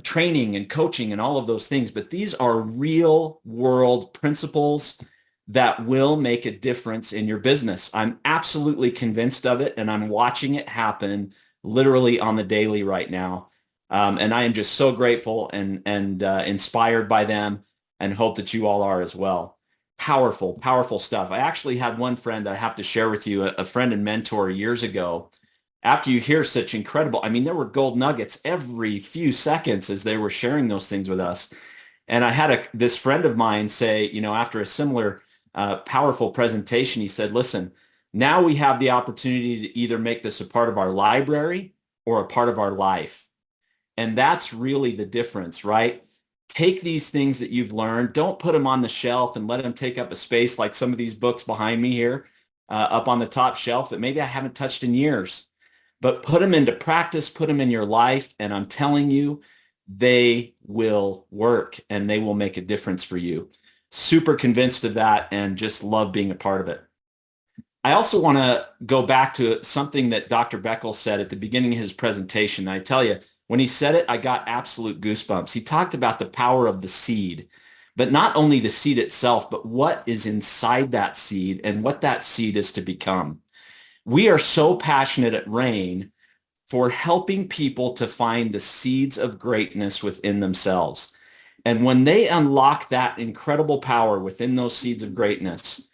training and coaching and all of those things, but these are real world principles that will make a difference in your business. I'm absolutely convinced of it, and I'm watching it happen literally on the daily right now. And I am just so grateful and inspired by them, and hope that you all are as well. Powerful, powerful stuff. I actually had one friend I have to share with you, a friend and mentor years ago. After you hear such incredible, I mean, there were gold nuggets every few seconds as they were sharing those things with us. And I had this friend of mine say, after a similar powerful presentation, he said, listen, now we have the opportunity to either make this a part of our library or a part of our life. And that's really the difference, right? Take these things that you've learned, don't put them on the shelf and let them take up a space like some of these books behind me here up on the top shelf that maybe I haven't touched in years, but put them into practice, put them in your life. And I'm telling you, they will work and they will make a difference for you. Super convinced of that and just love being a part of it. I also want to go back to something that Dr. Beckel said at the beginning of his presentation. I tell you, when he said it, I got absolute goosebumps. He talked about the power of the seed, but not only the seed itself, but what is inside that seed and what that seed is to become. We are so passionate at Rain for helping people to find the seeds of greatness within themselves. And when they unlock that incredible power within those seeds of greatness,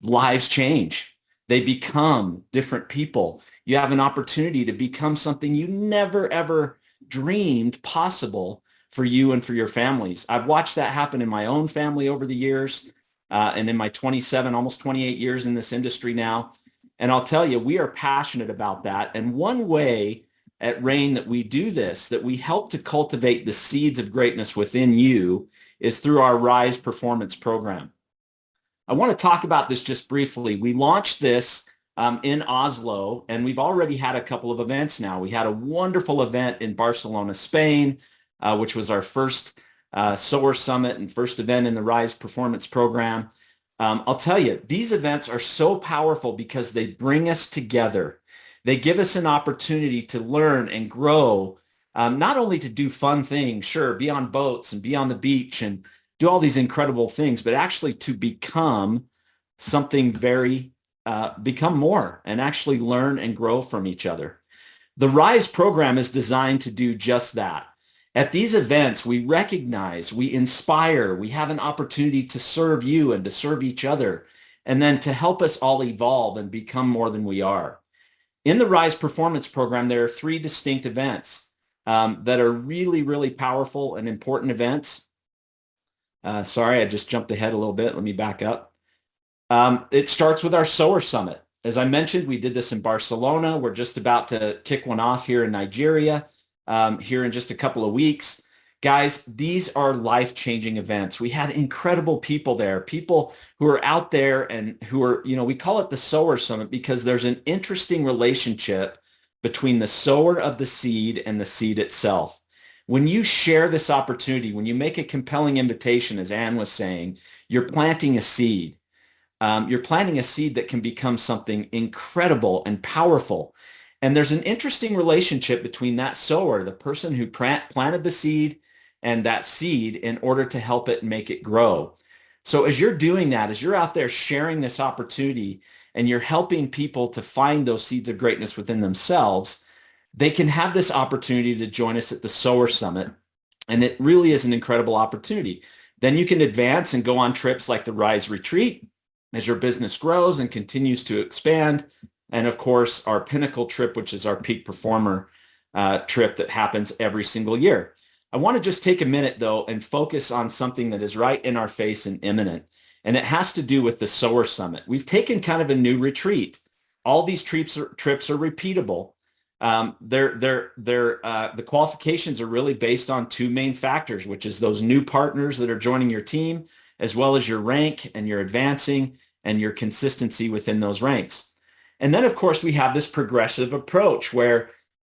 lives change. They become different people. You have an opportunity to become something you never, ever dreamed possible for you and for your families. I've watched that happen in my own family over the years and in my 27, almost 28 years in this industry now. And I'll tell you, we are passionate about that. And one way at Rain that we do this, that we help to cultivate the seeds of greatness within you, is through our Rise Performance program. I want to talk about this just briefly. We launched this in Oslo, and we've already had a couple of events now. We had a wonderful event in Barcelona, Spain, which was our first SOAR Summit and first event in the Rise Performance program. I'll tell you, these events are so powerful because they bring us together. They give us an opportunity to learn and grow, not only to do fun things, sure, be on boats and be on the beach and do all these incredible things, but actually to become something become more and actually learn and grow from each other. The Rise program is designed to do just that. At these events, we recognize, we inspire, we have an opportunity to serve you and to serve each other, and then to help us all evolve and become more than we are. In the Rise Performance program, there are 3 distinct events that are really, really powerful and important events. Sorry, I just jumped ahead a little bit. Let me back up. It starts with our SOAR Summit. As I mentioned, we did this in Barcelona. We're just about to kick one off here in Nigeria here in just a couple of weeks. Guys, these are life-changing events. We had incredible people there, people who are out there and who are, we call it the SOAR Summit because there's an interesting relationship between the sower of the seed and the seed itself. When you share this opportunity, when you make a compelling invitation, as Ann was saying, you're planting a seed. You're planting a seed that can become something incredible and powerful. And there's an interesting relationship between that sower, the person who planted the seed, and that seed in order to help it make it grow. So as you're doing that, as you're out there sharing this opportunity and you're helping people to find those seeds of greatness within themselves, they can have this opportunity to join us at the SOAR Summit. And it really is an incredible opportunity. Then you can advance and go on trips like the Rise Retreat as your business grows and continues to expand. And of course, our Pinnacle trip, which is our peak performer trip that happens every single year. I want to just take a minute, though, and focus on something that is right in our face and imminent. And it has to do with the SOAR Summit. We've taken kind of a new retreat. All these trips are repeatable. The qualifications are really based on 2 main factors, which is those new partners that are joining your team, as well as your rank and your advancing and your consistency within those ranks. And then, of course, we have this progressive approach where,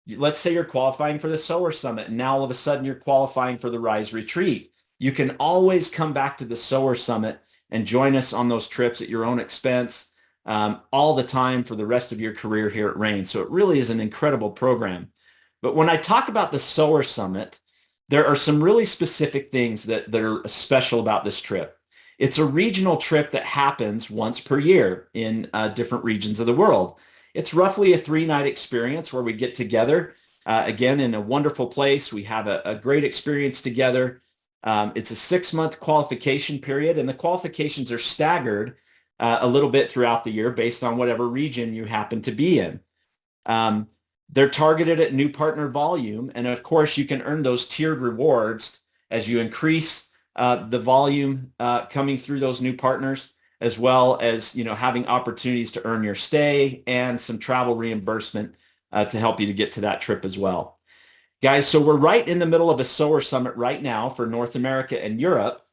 let's say you're qualifying for the SOAR Summit, and now all of a sudden you're qualifying for the Rise Retreat. You can always come back to the SOAR Summit and join us on those trips at your own expense all the time for the rest of your career here at Rain. So it really is an incredible program. But when I talk about the SOAR Summit, there are some really specific things that are special about this trip. It's a regional trip that happens once per year in different regions of the world. It's roughly a 3-night experience where we get together, again, in a wonderful place. We have a great experience together. It's a 6-month qualification period, and the qualifications are staggered a little bit throughout the year based on whatever region you happen to be in. They're targeted at new partner volume, and of course, you can earn those tiered rewards as you increase the volume coming through those new partners, as well as having opportunities to earn your stay and some travel reimbursement to help you to get to that trip as well. Guys, so we're right in the middle of a SOAR Summit right now for North America and Europe.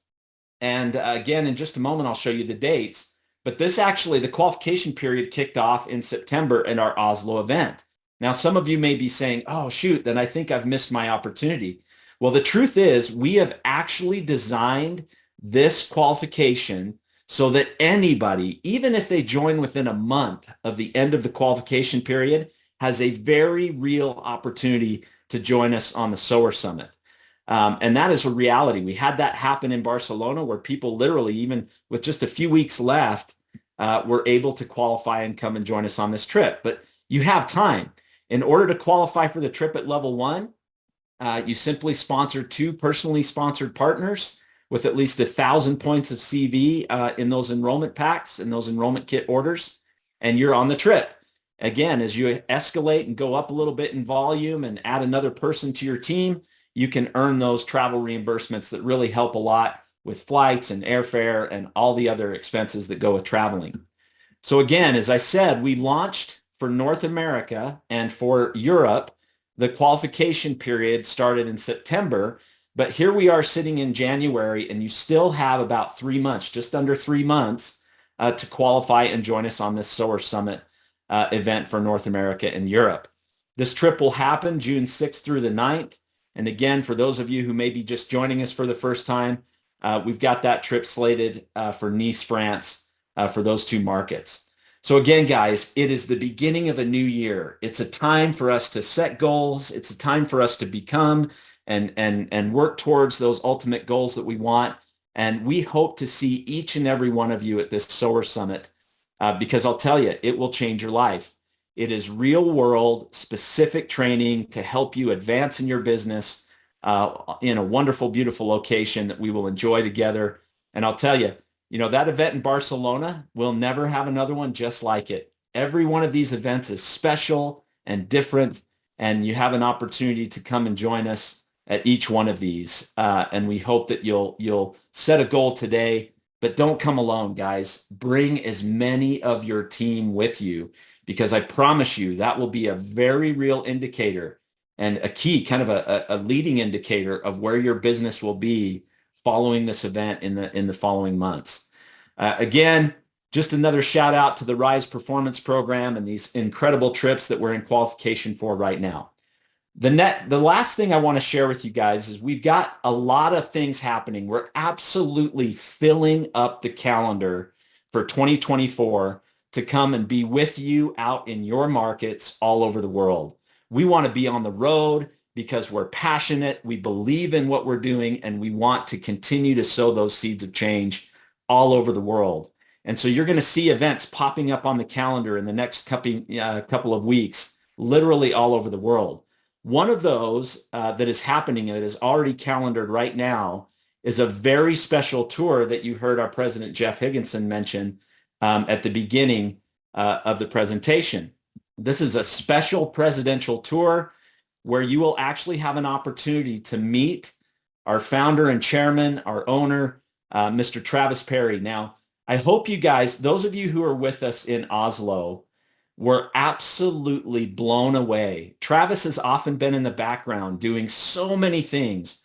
And again, in just a moment, I'll show you the dates. But the qualification period kicked off in September in our Oslo event. Now, some of you may be saying, oh, shoot, then I think I've missed my opportunity. Well, the truth is we have actually designed this qualification so that anybody, even if they join within a month of the end of the qualification period, has a very real opportunity to join us on the SOAR Summit. And that is a reality. We had that happen in Barcelona where people literally, even with just a few weeks left, were able to qualify and come and join us on this trip. But you have time. In order to qualify for the trip at level 1, you simply sponsor 2 personally sponsored partners with at least 1,000 points of CV in those enrollment packs and those enrollment kit orders, and you're on the trip. Again, as you escalate and go up a little bit in volume and add another person to your team, you can earn those travel reimbursements that really help a lot with flights and airfare and all the other expenses that go with traveling. So again, as I said, we launched for North America and for Europe. The qualification period started in September, but here we are sitting in January, and you still have about 3 months, just under 3 months, to qualify and join us on this SOAR Summit event for North America and Europe. This trip will happen June 6th through the 9th. And again, for those of you who may be just joining us for the first time, we've got that trip slated for Nice, France, for those 2 markets. So again, guys, it is the beginning of a new year. It's a time for us to set goals. It's a time for us to become and work towards those ultimate goals that we want. And we hope to see each and every one of you at this SOAR Summit because I'll tell you, it will change your life. It is real world specific training to help you advance in your business in a wonderful, beautiful location that we will enjoy together. And I'll tell you, that event in Barcelona, we'll never have another one just like it. Every one of these events is special and different, and you have an opportunity to come and join us at each one of these. And we hope that you'll set a goal today, but don't come alone, guys. Bring as many of your team with you, because I promise you that will be a very real indicator and a key, kind of a leading indicator of where your business will be following this event in the following months. Again, just another shout out to the Rise Performance Program and these incredible trips that we're in qualification for right now. The last thing I want to share with you guys is we've got a lot of things happening. We're absolutely filling up the calendar for 2024 to come and be with you out in your markets all over the world. We want to be on the road because we're passionate, we believe in what we're doing, and we want to continue to sow those seeds of change all over the world. And so you're going to see events popping up on the calendar in the next couple of weeks, literally all over the world. One of those that is happening and it is already calendared right now is a very special tour that you heard our President Jeff Higginson mention at the beginning of the presentation. This is a special presidential tour where you will actually have an opportunity to meet our founder and chairman, our owner, Mr. Travis Perry. Now, I hope you guys, those of you who are with us in Oslo, were absolutely blown away. Travis has often been in the background doing so many things.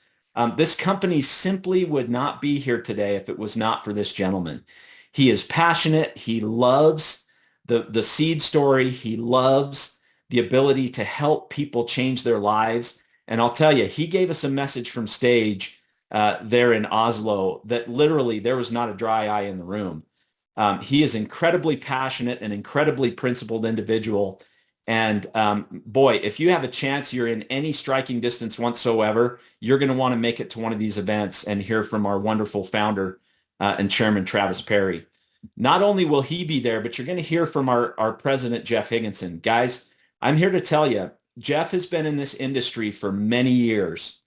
This company simply would not be here today if it was not for this gentleman. He is passionate. He loves the seed story. He loves the ability to help people change their lives. And I'll tell you, he gave us a message from stage there in Oslo that literally there was not a dry eye in the room. He is incredibly passionate, an incredibly principled individual. And boy, if you have a chance, you're in any striking distance whatsoever, you're going to want to make it to one of these events and hear from our wonderful founder and chairman, Travis Perry. Not only will he be there, but you're going to hear from our president, Jeff Higginson. Guys, I'm here to tell you, Jeff has been in this industry for many years.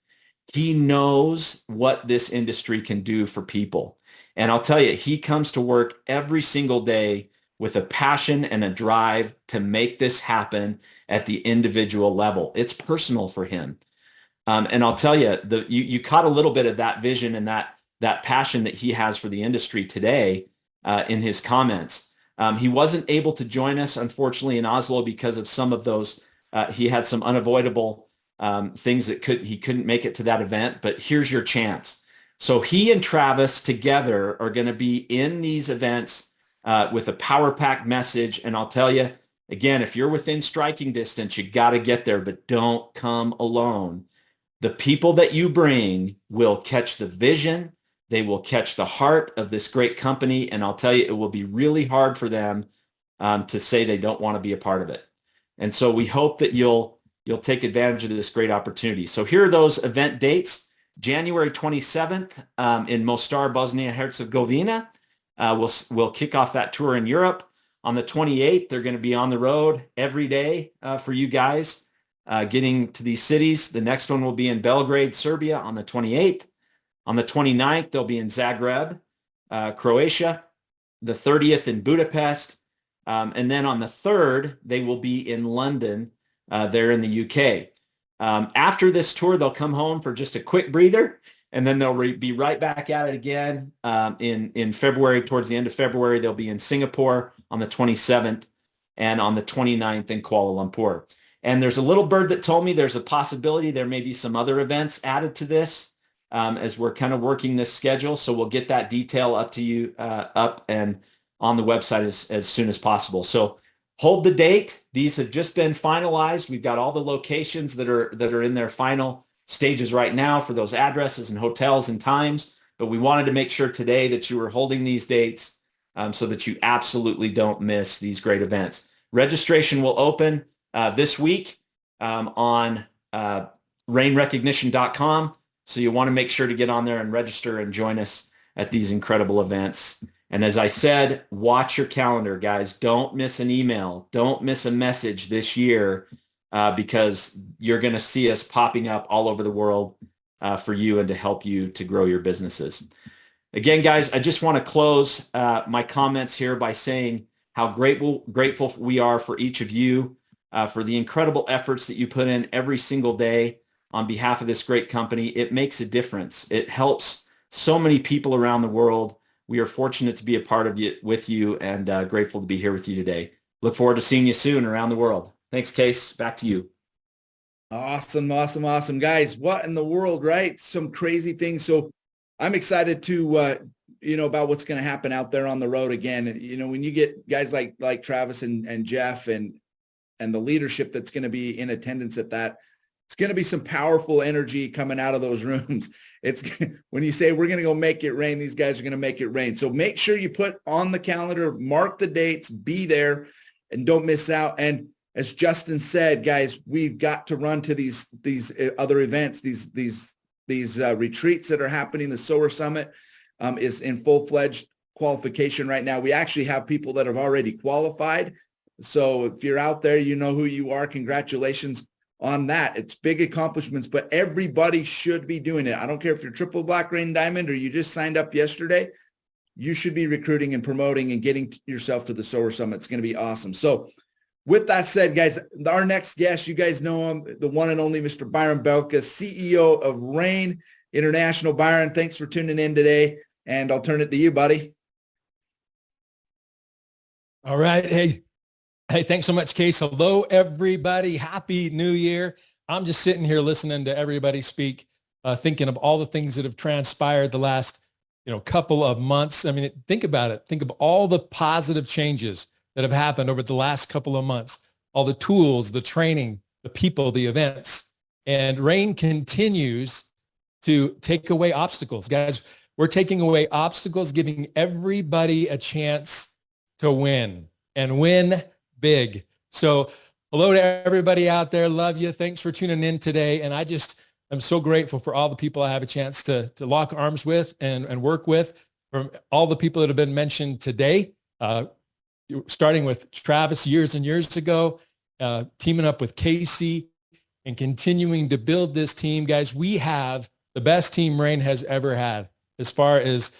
He knows what this industry can do for people. And I'll tell you, he comes to work every single day with a passion and a drive to make this happen at the individual level. It's personal for him. And I'll tell you, you caught a little bit of that vision and that passion that he has for the industry today in his comments. He wasn't able to join us, unfortunately, in Oslo because of some of those. He had some unavoidable things that he couldn't make it to that event, but here's your chance. So he and Travis together are going to be in these events with a power-packed message. And I'll tell you, again, if you're within striking distance, you got to get there, but don't come alone. The people that you bring will catch the vision. They will catch the heart of this great company. And I'll tell you, it will be really hard for them to say they don't want to be a part of it. And so we hope that you'll take advantage of this great opportunity. So here are those event dates. January 27th in Mostar, Bosnia-Herzegovina. We'll kick off that tour in Europe. On the 28th, they're going to be on the road every day for you guys getting to these cities. The next one will be in Belgrade, Serbia on the 28th. On the 29th, they'll be in Zagreb, Croatia. The 30th in Budapest. And then on the 3rd, they will be in London there in the UK. After this tour, they'll come home for just a quick breather, and then they'll be right back at it again in February. Towards the end of February, they'll be in Singapore on the 27th and on the 29th in Kuala Lumpur. And there's a little bird that told me there's a possibility there may be some other events added to this as we're kind of working this schedule. So we'll get that detail up to you up and on the website as soon as possible. So hold the date. These have just been finalized. We've got all the locations that are in their final stages right now for those addresses and hotels and times. But we wanted to make sure today that you were holding these dates so that you absolutely don't miss these great events. Registration will open this week on rainrecognition.com. So you want to make sure to get on there and register and join us at these incredible events. And as I said, watch your calendar, guys. Don't miss an email. Don't miss a message this year because you're going to see us popping up all over the world for you and to help you to grow your businesses. Again, guys, I just want to close my comments here by saying how grateful we are for each of you, for the incredible efforts that you put in every single day on behalf of this great company. It makes a difference. It helps so many people around the world. We are fortunate to be a part of it with you and grateful to be here with you today. Look forward to seeing you soon around the world. Thanks, Case. Back to you. Awesome, awesome, awesome. Guys, what in the world, right? Some crazy things. So I'm excited to, about what's going to happen out there on the road again. When you get guys like Travis and Jeff and the leadership that's going to be in attendance at that, it's going to be some powerful energy coming out of those rooms. It's when you say we're going to go make it rain, these guys are going to make it rain. So make sure you put on the calendar, mark the dates, be there, and don't miss out. And as Justin said, guys, we've got to run to these other events, these retreats that are happening. The Sower Summit is in full-fledged qualification right now. We actually have people that have already qualified. So if you're out there, you know who you are. Congratulations on that. It's big accomplishments, but everybody should be doing it. I don't care if you're triple black rain diamond or you just signed up yesterday. You should be recruiting and promoting and getting yourself to the Sower Summit. It's going to be awesome. So with that said, guys, our next guest, you guys know him, the one and only Mr. Byron Belka, CEO of Rain International. Byron, thanks for tuning in today, and I'll turn it to you, buddy. All right. Hey, thanks so much, Case. Hello, everybody. Happy New Year. I'm just sitting here listening to everybody speak, thinking of all the things that have transpired the last, couple of months. I mean, think about it. Think of all the positive changes that have happened over the last couple of months, all the tools, the training, the people, the events. And Rain continues to take away obstacles. Guys, we're taking away obstacles, giving everybody a chance to win and win big. So Hello to everybody out there. Love you. Thanks for tuning in today. And I'm so grateful for all the people I have a chance to lock arms with and work with, from all the people that have been mentioned today, starting with Travis years and years ago, teaming up with Casey and continuing to build this team. Guys, we have the best team Rain has ever had as far as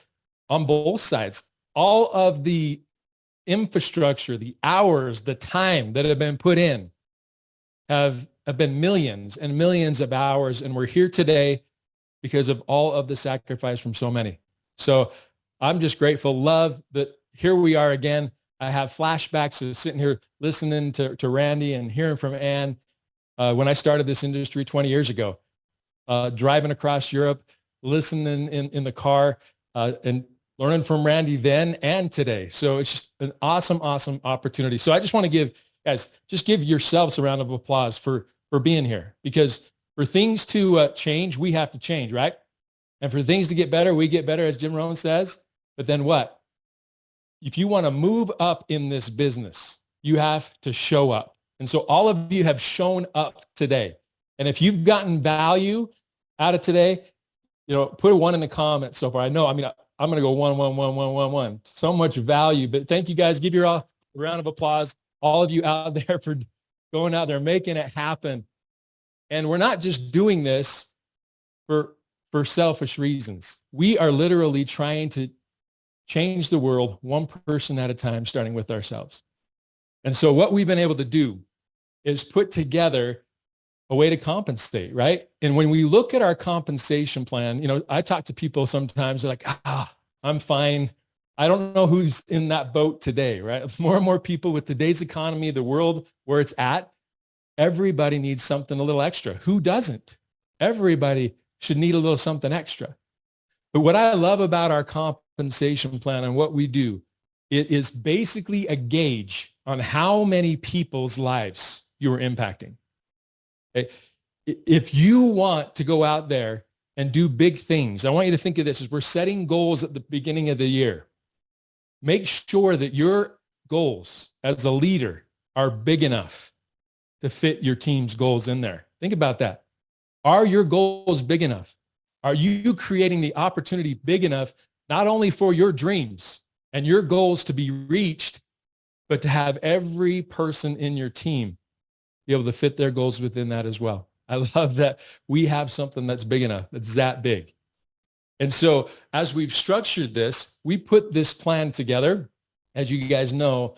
on both sides. All of the infrastructure, the hours, the time that have been put in have been millions and millions of hours. And we're here today because of all of the sacrifice from so many. So I'm just grateful. Love that here we are again. I have flashbacks of sitting here listening to Randy and hearing from Ann when I started this industry 20 years ago, driving across Europe, listening in the car, and learning from Randy then and today. So it's just an awesome, awesome opportunity. So I just want to give yourselves a round of applause for being here, because for things to change, we have to change, right? And for things to get better, we get better, as Jim Rohn says. But then what? If you want to move up in this business, you have to show up. And so all of you have shown up today. And if you've gotten value out of today, put a 1 in the comments so far. I'm going to go 1, 1, 1, 1, 1, 1. So much value. But thank you guys. Give you all a round of applause. All of you out there for going out there, making it happen. And we're not just doing this for selfish reasons. We are literally trying to change the world one person at a time, starting with ourselves. And so what we've been able to do is put together a way to compensate, right? And when we look at our compensation plan, I talk to people sometimes, they're like, I'm fine. I don't know who's in that boat today, right? More and more people with today's economy, the world where it's at, everybody needs something a little extra. Who doesn't? Everybody should need a little something extra. But what I love about our compensation plan and what we do, it is basically a gauge on how many people's lives you are impacting. Okay? If you want to go out there and do big things, I want you to think of this as we're setting goals at the beginning of the year. Make sure that your goals as a leader are big enough to fit your team's goals in there. Think about that. Are your goals big enough? Are you creating the opportunity big enough, not only for your dreams and your goals to be reached, but to have every person in your team be able to fit their goals within that as well? I love that we have something that's big enough, that's that big. And so as we've structured this, we put this plan together, as you guys know,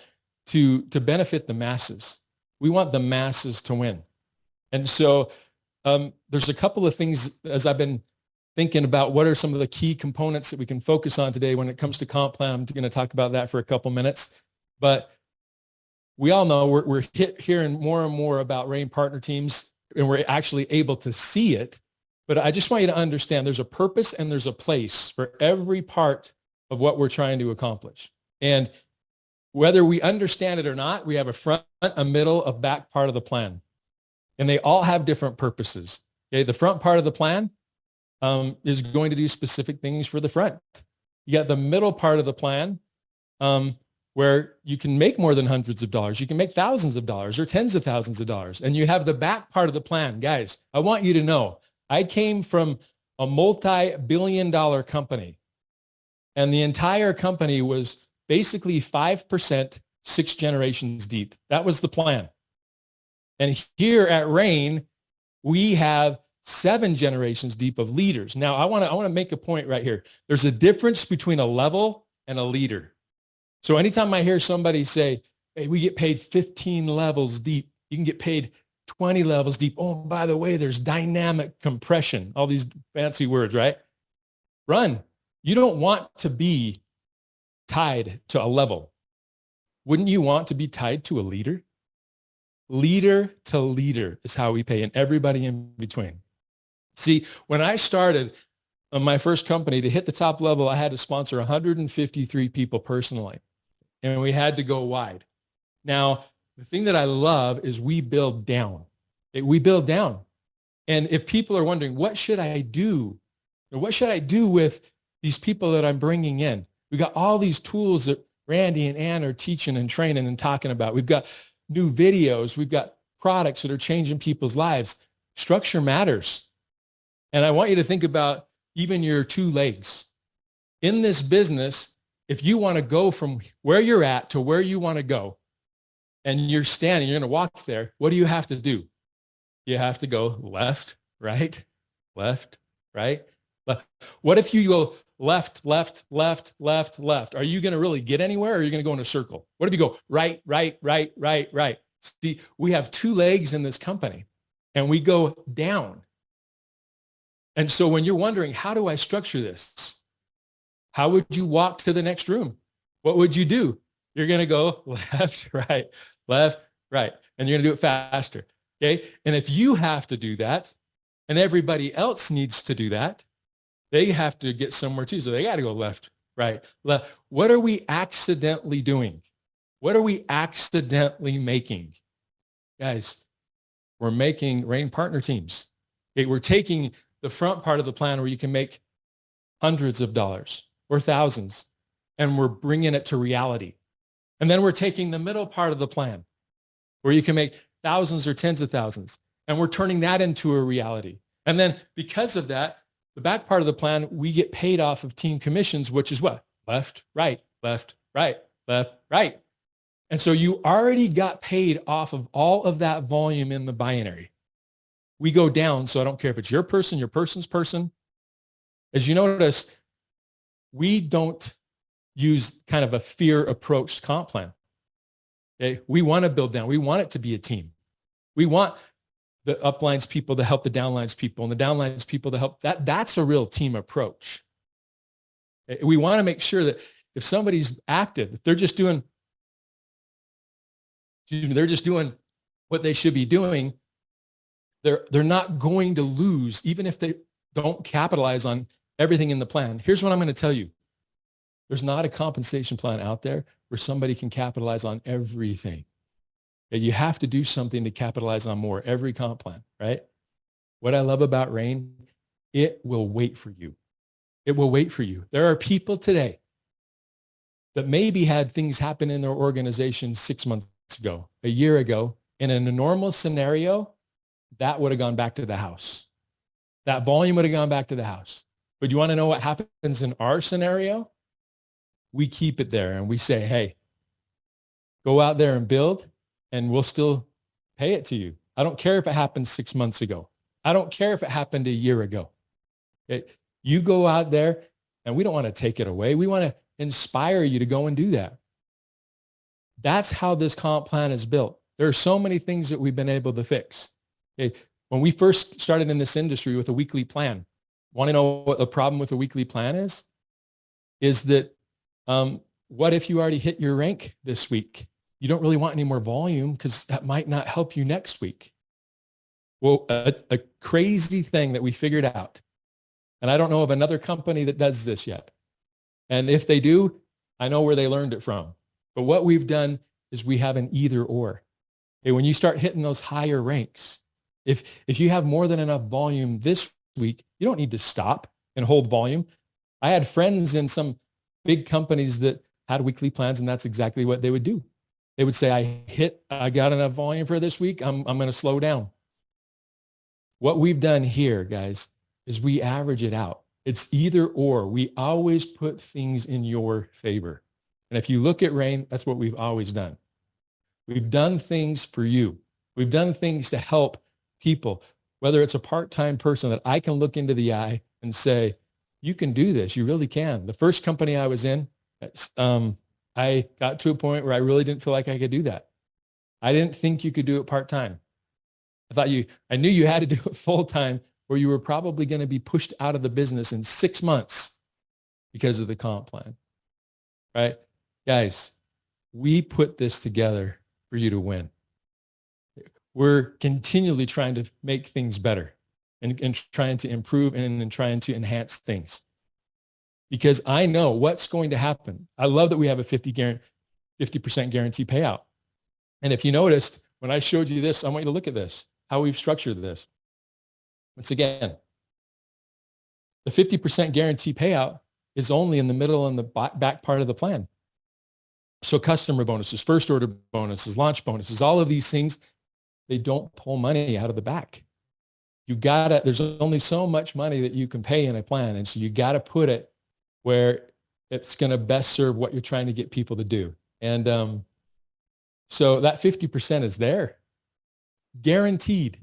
to benefit the masses. We want the masses to win. And so there's a couple of things as I've been thinking about what are some of the key components that we can focus on today when it comes to comp plan. I'm going to talk about that for a couple minutes. But we all know we're hearing more and more about Rain partner teams, and we're actually able to see it. But I just want you to understand there's a purpose and there's a place for every part of what we're trying to accomplish. And whether we understand it or not, we have a front, a middle, a back part of the plan. And they all have different purposes. Okay, the front part of the plan is going to do specific things for the front. You got the middle part of the plan where you can make more than hundreds of dollars. You can make thousands of dollars or tens of thousands of dollars. And you have the back part of the plan. Guys, I want you to know, I came from a multi-billion-dollar company, and the entire company was basically 5%, 6 generations deep. That was the plan. And here at Rain, we have 7 generations deep of leaders. Now, I want to make a point right here. There's a difference between a level and a leader. So anytime I hear somebody say, hey, we get paid 15 levels deep, you can get paid 20 levels deep. Oh, by the way, there's dynamic compression, all these fancy words, right? Run. You don't want to be tied to a level. Wouldn't you want to be tied to a leader? Leader to leader is how we pay, and everybody in between. See, when I started my first company, to hit the top level, I had to sponsor 153 people personally, and we had to go wide. Now, the thing that I love is we build down. We build down. And if people are wondering, what should I do? Or what should I do with these people that I'm bringing in? We got all these tools that Randy and Ann are teaching and training and talking about. We've got new videos. We've got products that are changing people's lives, structure matters. And I want you to think about even your two legs. In this business, if you want to go from where you're at to where you want to go, and you're standing, you're going to walk there, what do you have to do? You have to go left, right, left, right, left. What if you go left, left, left, left, left? Are you going to really get anywhere, or are you going to go in a circle? What if you go right, right, right, right, right? See, we have two legs in this company, and we go down. And so when you're wondering, how do I structure this? How would you walk to the next room? What would you do? You're going to go left, right, and you're going to do it faster. Okay. And if you have to do that and everybody else needs to do that, they have to get somewhere too. So they got to go left, right, left. What are we accidentally doing? What are we accidentally making? Guys, we're making Rain partner teams. Okay. We're taking the front part of the plan where you can make hundreds of dollars or thousands, and we're bringing it to reality. And then we're taking the middle part of the plan where you can make thousands or tens of thousands, and we're turning that into a reality. And then because of that, the back part of the plan, we get paid off of team commissions, which is what? Left, right, left, right, left, right. And so you already got paid off of all of that volume in the binary. We go down, so I don't care if it's your person, your person's person. As you notice, we don't use kind of a fear approach comp plan. Okay? We want to build down. We want it to be a team. We want the uplines people to help the downlines people and the downlines people to help. That's a real team approach. Okay? We want to make sure that if somebody's active, if they're just doing what they should be doing, they're not going to lose, even if they don't capitalize on everything in the plan. Here's what I'm going to tell you. There's not a compensation plan out there where somebody can capitalize on everything. You have to do something to capitalize on more, every comp plan, right? What I love about Rain, it will wait for you. It will wait for you. There are people today that maybe had things happen in their organization 6 months ago, a year ago. And in a normal scenario, that would have gone back to the house. That volume would have gone back to the house. But you want to know what happens in our scenario? We keep it there and we say, hey, go out there and build, and we'll still pay it to you. I don't care if it happened 6 months ago. I don't care if it happened a year ago. You go out there, and we don't want to take it away. We want to inspire you to go and do that. That's how this comp plan is built. There are so many things that we've been able to fix. Okay. When we first started in this industry with a weekly plan, want to know what the problem with a weekly plan is? Is that what if you already hit your rank this week? You don't really want any more volume because that might not help you next week. Well, a crazy thing that we figured out, and I don't know of another company that does this yet. And if they do, I know where they learned it from. But what we've done is we have an either or. Okay, when you start hitting those higher ranks, if you have more than enough volume this week, you don't need to stop and hold volume. I had friends in some big companies that had weekly plans, and that's exactly what they would do. They would say, I got enough volume for this week. I'm going to slow down. What we've done here, guys, is we average it out. It's either or. We always put things in your favor. And if you look at Rain, that's what we've always done. We've done things for you. We've done things to help people, whether it's a part-time person that I can look into the eye and say, you can do this. You really can. The first company I was in, I got to a point where I really didn't feel like I could do that. I didn't think you could do it part-time. I knew you had to do it full-time, or you were probably going to be pushed out of the business in 6 months because of the comp plan, right? Guys, we put this together for you to win. We're continually trying to make things better and trying to improve and trying to enhance things, because I know what's going to happen. I love that we have a 50% guarantee payout. And if you noticed, when I showed you this, I want you to look at this, how we've structured this. Once again, the 50% guarantee payout is only in the middle and the back part of the plan. So customer bonuses, first order bonuses, launch bonuses, all of these things, they don't pull money out of the back. There's only so much money that you can pay in a plan. And so you got to put it where it's going to best serve what you're trying to get people to do. And so that 50% is there, guaranteed,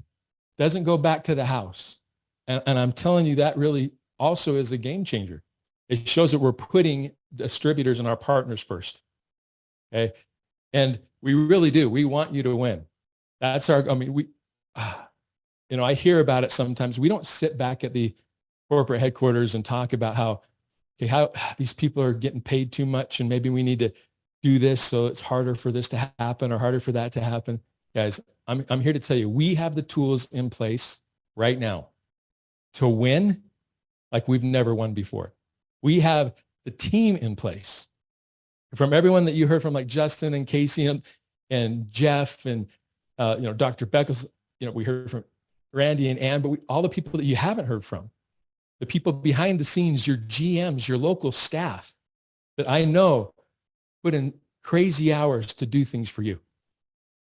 doesn't go back to the house. And I'm telling you, that really also is a game changer. It shows that we're putting distributors and our partners first. Okay. And we really do. We want you to win. That's I hear about it sometimes. We don't sit back at the corporate headquarters and talk about how these people are getting paid too much and maybe we need to do this so it's harder for this to happen or harder for that to happen. Guys, I'm here to tell you, we have the tools in place right now to win like we've never won before. We have the team in place. From everyone that you heard from, like Justin and Casey and Jeff and Dr. Beckles, we heard from Randy and Ann, but all the people that you haven't heard from, the people behind the scenes, your GMs, your local staff that I know put in crazy hours to do things for you.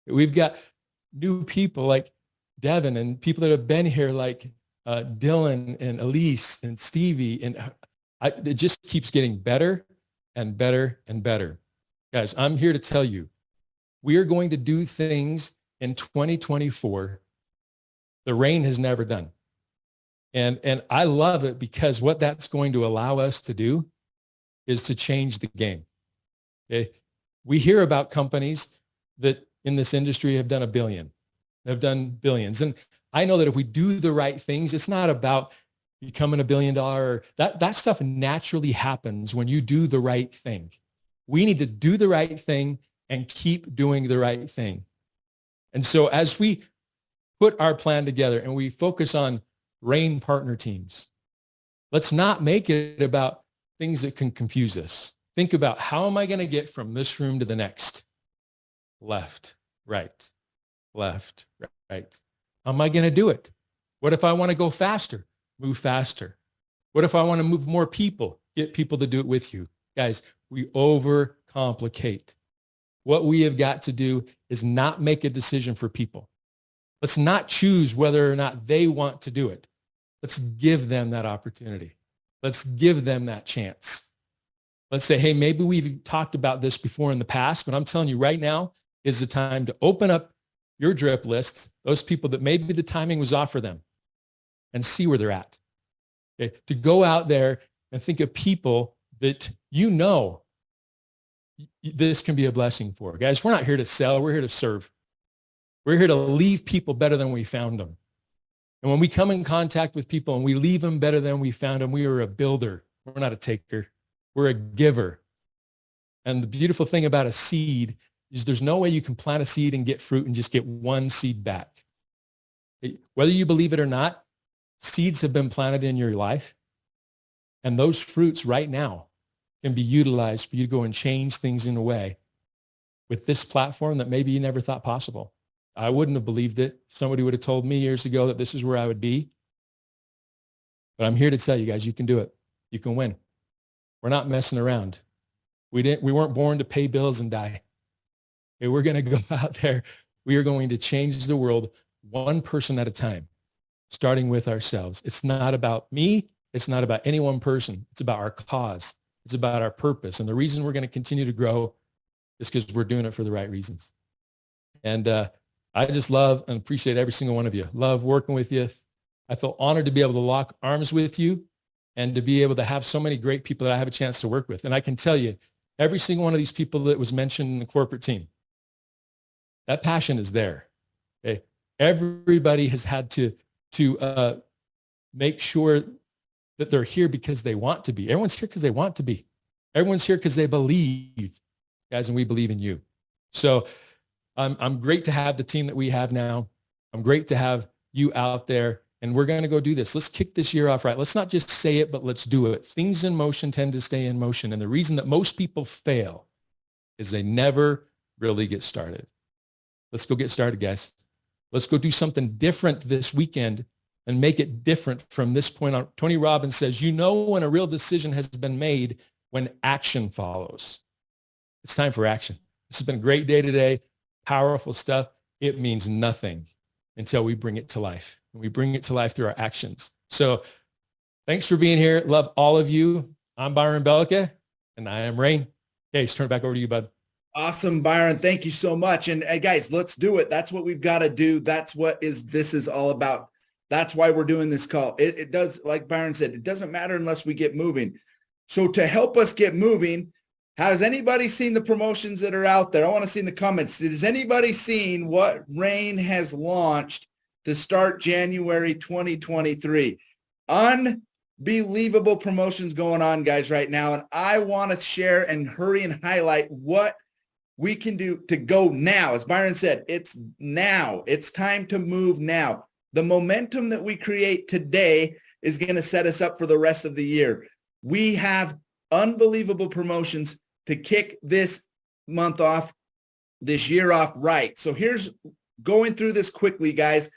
We've got new people like Devin and people that have been here like Dylan and Elise and Stevie. And it just keeps getting better and better and better. Guys, I'm here to tell you, we are going to do things in 2024 the rain has never done. And I love it because what that's going to allow us to do is to change the game. Okay? We hear about companies that in this industry have done $1 billion, have done billions. And I know that if we do the right things, it's not about becoming $1 billion. That stuff naturally happens when you do the right thing. We need to do the right thing and keep doing the right thing. And so as we put our plan together and we focus on RAIN partner teams, let's not make it about things that can confuse us. Think about, how am I going to get from this room to the next? Left, right, left, right. How am I going to do it? What if I want to go faster? Move faster. What if I want to move more people? Get people to do it with you. Guys, we overcomplicate. What we have got to do is not make a decision for people. Let's not choose whether or not they want to do it. Let's give them that opportunity. Let's give them that chance. Let's say, hey, maybe we've talked about this before in the past, but I'm telling you right now is the time to open up your drip list, those people that maybe the timing was off for them, and see where they're at. Okay? To go out there and think of people that this can be a blessing for. Guys, we're not here to sell. We're here to serve. We're here to leave people better than we found them. And when we come in contact with people and we leave them better than we found them, we are a builder. We're not a taker. We're a giver. And the beautiful thing about a seed is there's no way you can plant a seed and get fruit and just get one seed back. Whether you believe it or not, seeds have been planted in your life. And those fruits right now can be utilized for you to go and change things in a way with this platform that maybe you never thought possible. I wouldn't have believed it. Somebody would have told me years ago that this is where I would be. But I'm here to tell you guys, you can do it. You can win. We're not messing around. We weren't born to pay bills and die. Okay, we're going to go out there. We are going to change the world one person at a time, starting with ourselves. It's not about me. It's not about any one person. It's about our cause. It's about our purpose. And the reason we're going to continue to grow is because we're doing it for the right reasons. And I just love and appreciate every single one of you. Love working with you. I feel honored to be able to lock arms with you and to be able to have so many great people that I have a chance to work with. And I can tell you, every single one of these people that was mentioned in the corporate team, that passion is there. Okay? Everybody has had to make sure that they're here because they want to be. Everyone's here because they want to be. Everyone's here because they believe, guys, and we believe in you. So I'm great to have the team that we have now. I'm great to have you out there, and we're going to go do this. Let's kick this year off right. Let's not just say it, but let's do it. Things in motion tend to stay in motion. And the reason that most people fail is they never really get started. Let's go get started, guys. Let's go do something different this weekend and make it different from this point on. Tony Robbins says, you know when a real decision has been made when action follows. It's time for action. This has been a great day today. Powerful stuff. It means nothing until we bring it to life. And we bring it to life through our actions. So thanks for being here. Love all of you. I'm Byron Bellica, and I am Rain. Case, turn it back over to you, bud. Awesome, Byron. Thank you so much. And guys, let's do it. That's what we've got to do. That's what this is all about. That's why we're doing this call. It does, like Byron said, it doesn't matter unless we get moving. So to help us get moving, has anybody seen the promotions that are out there? I want to see in the comments. Has anybody seen what Rain has launched to start January 2023? Unbelievable promotions going on, guys, right now. And I want to share and hurry and highlight what we can do to go now. As Byron said, it's now. It's time to move now. The momentum that we create today is going to set us up for the rest of the year. We have unbelievable promotions to kick this month off, this year off right. So here's going through this quickly, guys.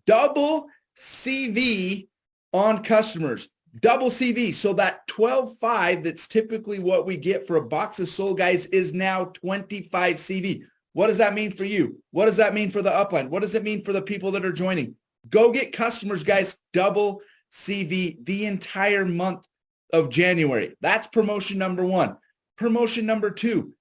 Double CV on customers. Double CV. So that 12.5 that's typically what we get for a box of Soul, guys, is now 25 CV. What does that mean for you? What does that mean for the upline? What does it mean for the people that are joining? Go get customers, guys. Double CV the entire month of January. That's promotion number one. Promotion number two,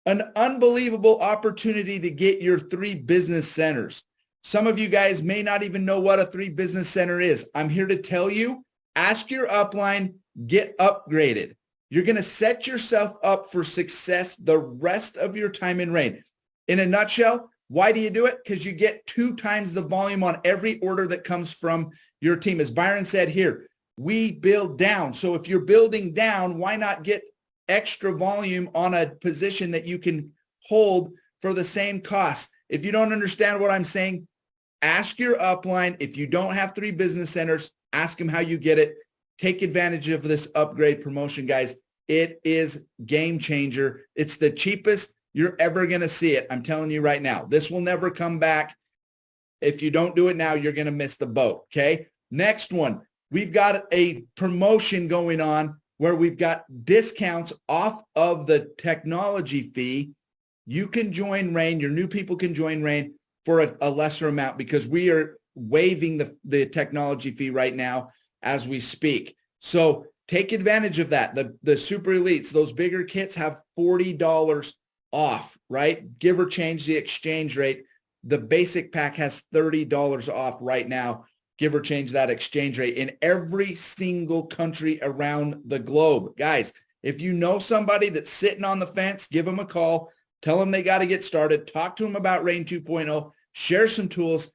an unbelievable opportunity to get your 3 business centers. Some of you guys may not even know what a 3 business center is. I'm here to tell you, ask your upline, get upgraded. You're going to set yourself up for success the rest of your time in Rain. In a nutshell, why do you do it? Because you get 2 times the volume on every order that comes from your team. As Byron said here, we build down. So if you're building down, why not get extra volume on a position that you can hold for the same cost? If you don't understand what I'm saying, ask your upline. If you don't have 3 business centers, ask them how you get it. Take advantage of this upgrade promotion, guys. It is game changer. It's the cheapest you're ever going to see it. I'm telling you right now, this will never come back. If you don't do it now, you're going to miss the boat. Okay. Next one, we've got a promotion going on where we've got discounts off of the technology fee. You can join Rain. Your new people can join Rain for a lesser amount because we are waiving the technology fee right now as we speak. So take advantage of that. The super elites, those bigger kits have $40 off, right? Give or change the exchange rate. The basic pack has $30 off right now. Give or change that exchange rate in every single country around the globe. Guys, if you know somebody that's sitting on the fence, give them a call. Tell them they got to get started. Talk to them about Rain 2.0. Share some tools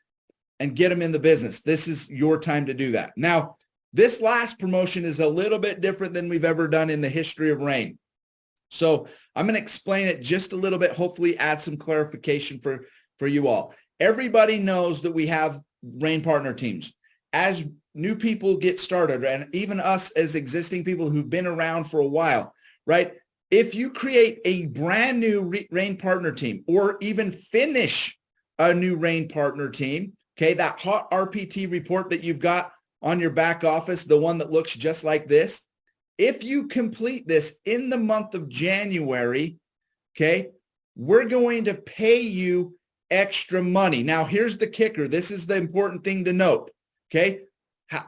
and get them in the business. This is your time to do that. Now, this last promotion is a little bit different than we've ever done in the history of Rain. So I'm going to explain it just a little bit, hopefully add some clarification for you all. Everybody knows that we have Rain partner teams. As new people get started, and even us as existing people who've been around for a while, right? If you create a brand new Rain partner team or even finish a new Rain partner team, okay, that hot RPT report that you've got on your back office, the one that looks just like this, if you complete this in the month of January, okay, we're going to pay you extra money. Now, here's the kicker. This is the important thing to note, okay?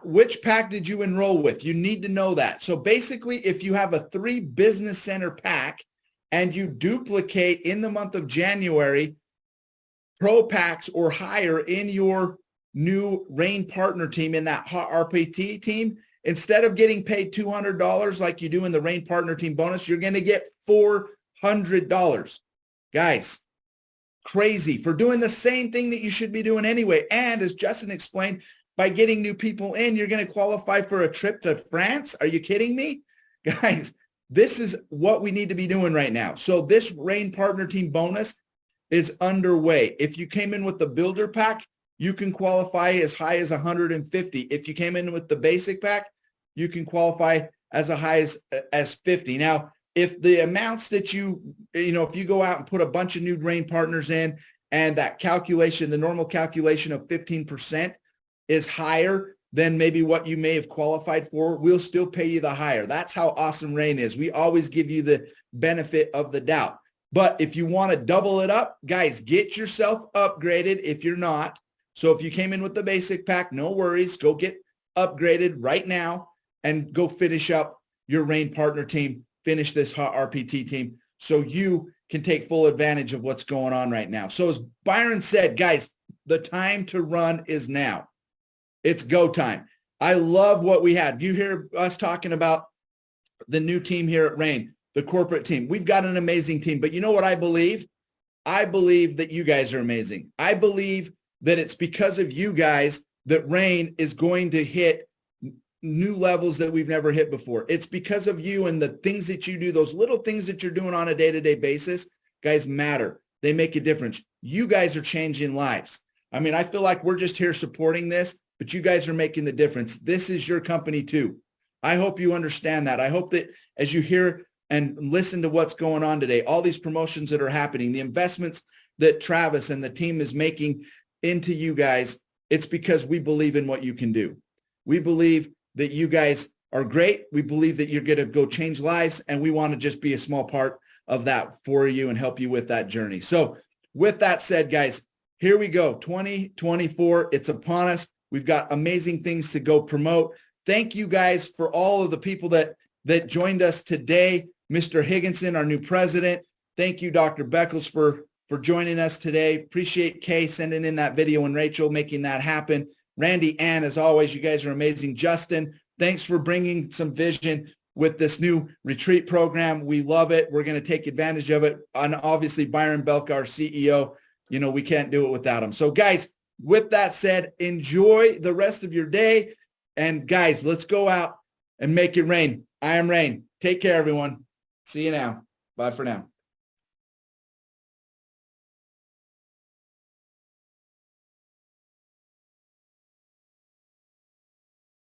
Which pack did you enroll with? You need to know that. So basically, if you have a 3 business center pack and you duplicate in the month of January pro packs or higher in your new Rain partner team, in that hot RPT team, instead of getting paid $200 like you do in the Rain partner team bonus, you're going to get $400. Guys, crazy for doing the same thing that you should be doing anyway. And as Justin explained, by getting new people in, you're going to qualify for a trip to France. Are you kidding me? Guys, this is what we need to be doing right now. So this Rain partner team bonus is underway. If you came in with the builder pack, you can qualify as high as 150. If you came in with the basic pack, you can qualify as high as 50. Now, if the amounts that if you go out and put a bunch of new Rain partners in and that calculation, the normal calculation of 15% is higher than maybe what you may have qualified for, we'll still pay you the higher. That's how awesome Rain is. We always give you the benefit of the doubt. But if you want to double it up, guys, get yourself upgraded if you're not. So if you came in with the basic pack, no worries. Go get upgraded right now and go finish up your Rain partner team, finish this hot RPT team so you can take full advantage of what's going on right now. So as Byron said, guys, the time to run is now. It's go time. I love what we had. You hear us talking about the new team here at Rain, the corporate team. We've got an amazing team, but you know what I believe? I believe that you guys are amazing. I believe that it's because of you guys that Rain is going to hit new levels that we've never hit before. It's because of you and the things that you do, those little things that you're doing on a day-to-day basis, guys, matter. They make a difference. You guys are changing lives. I mean, I feel like we're just here supporting this, but you guys are making the difference. This is your company too. I hope you understand that. I hope that as you hear and listen to what's going on today, all these promotions that are happening, the investments that Travis and the team is making into you guys, it's because we believe in what you can do. We believe that you guys are great. We believe that you're going to go change lives, and we want to just be a small part of that for you and help you with that journey. So with that said, guys, here we go. 2024, it's upon us. We've got amazing things to go promote. Thank you guys for all of the people that joined us today. Mr. Higginson, our new president. Thank you, Dr. Beckles, for joining us today. Appreciate Kay sending in that video and Rachel making that happen. Randy, Ann, as always, you guys are amazing. Justin, thanks for bringing some vision with this new retreat program. We love it. We're going to take advantage of it. And obviously, Byron Belka, our CEO, you know, we can't do it without him. So guys, with that said, enjoy the rest of your day. And guys, let's go out and make it rain. I am Rain. Take care, everyone. See you now. Bye for now.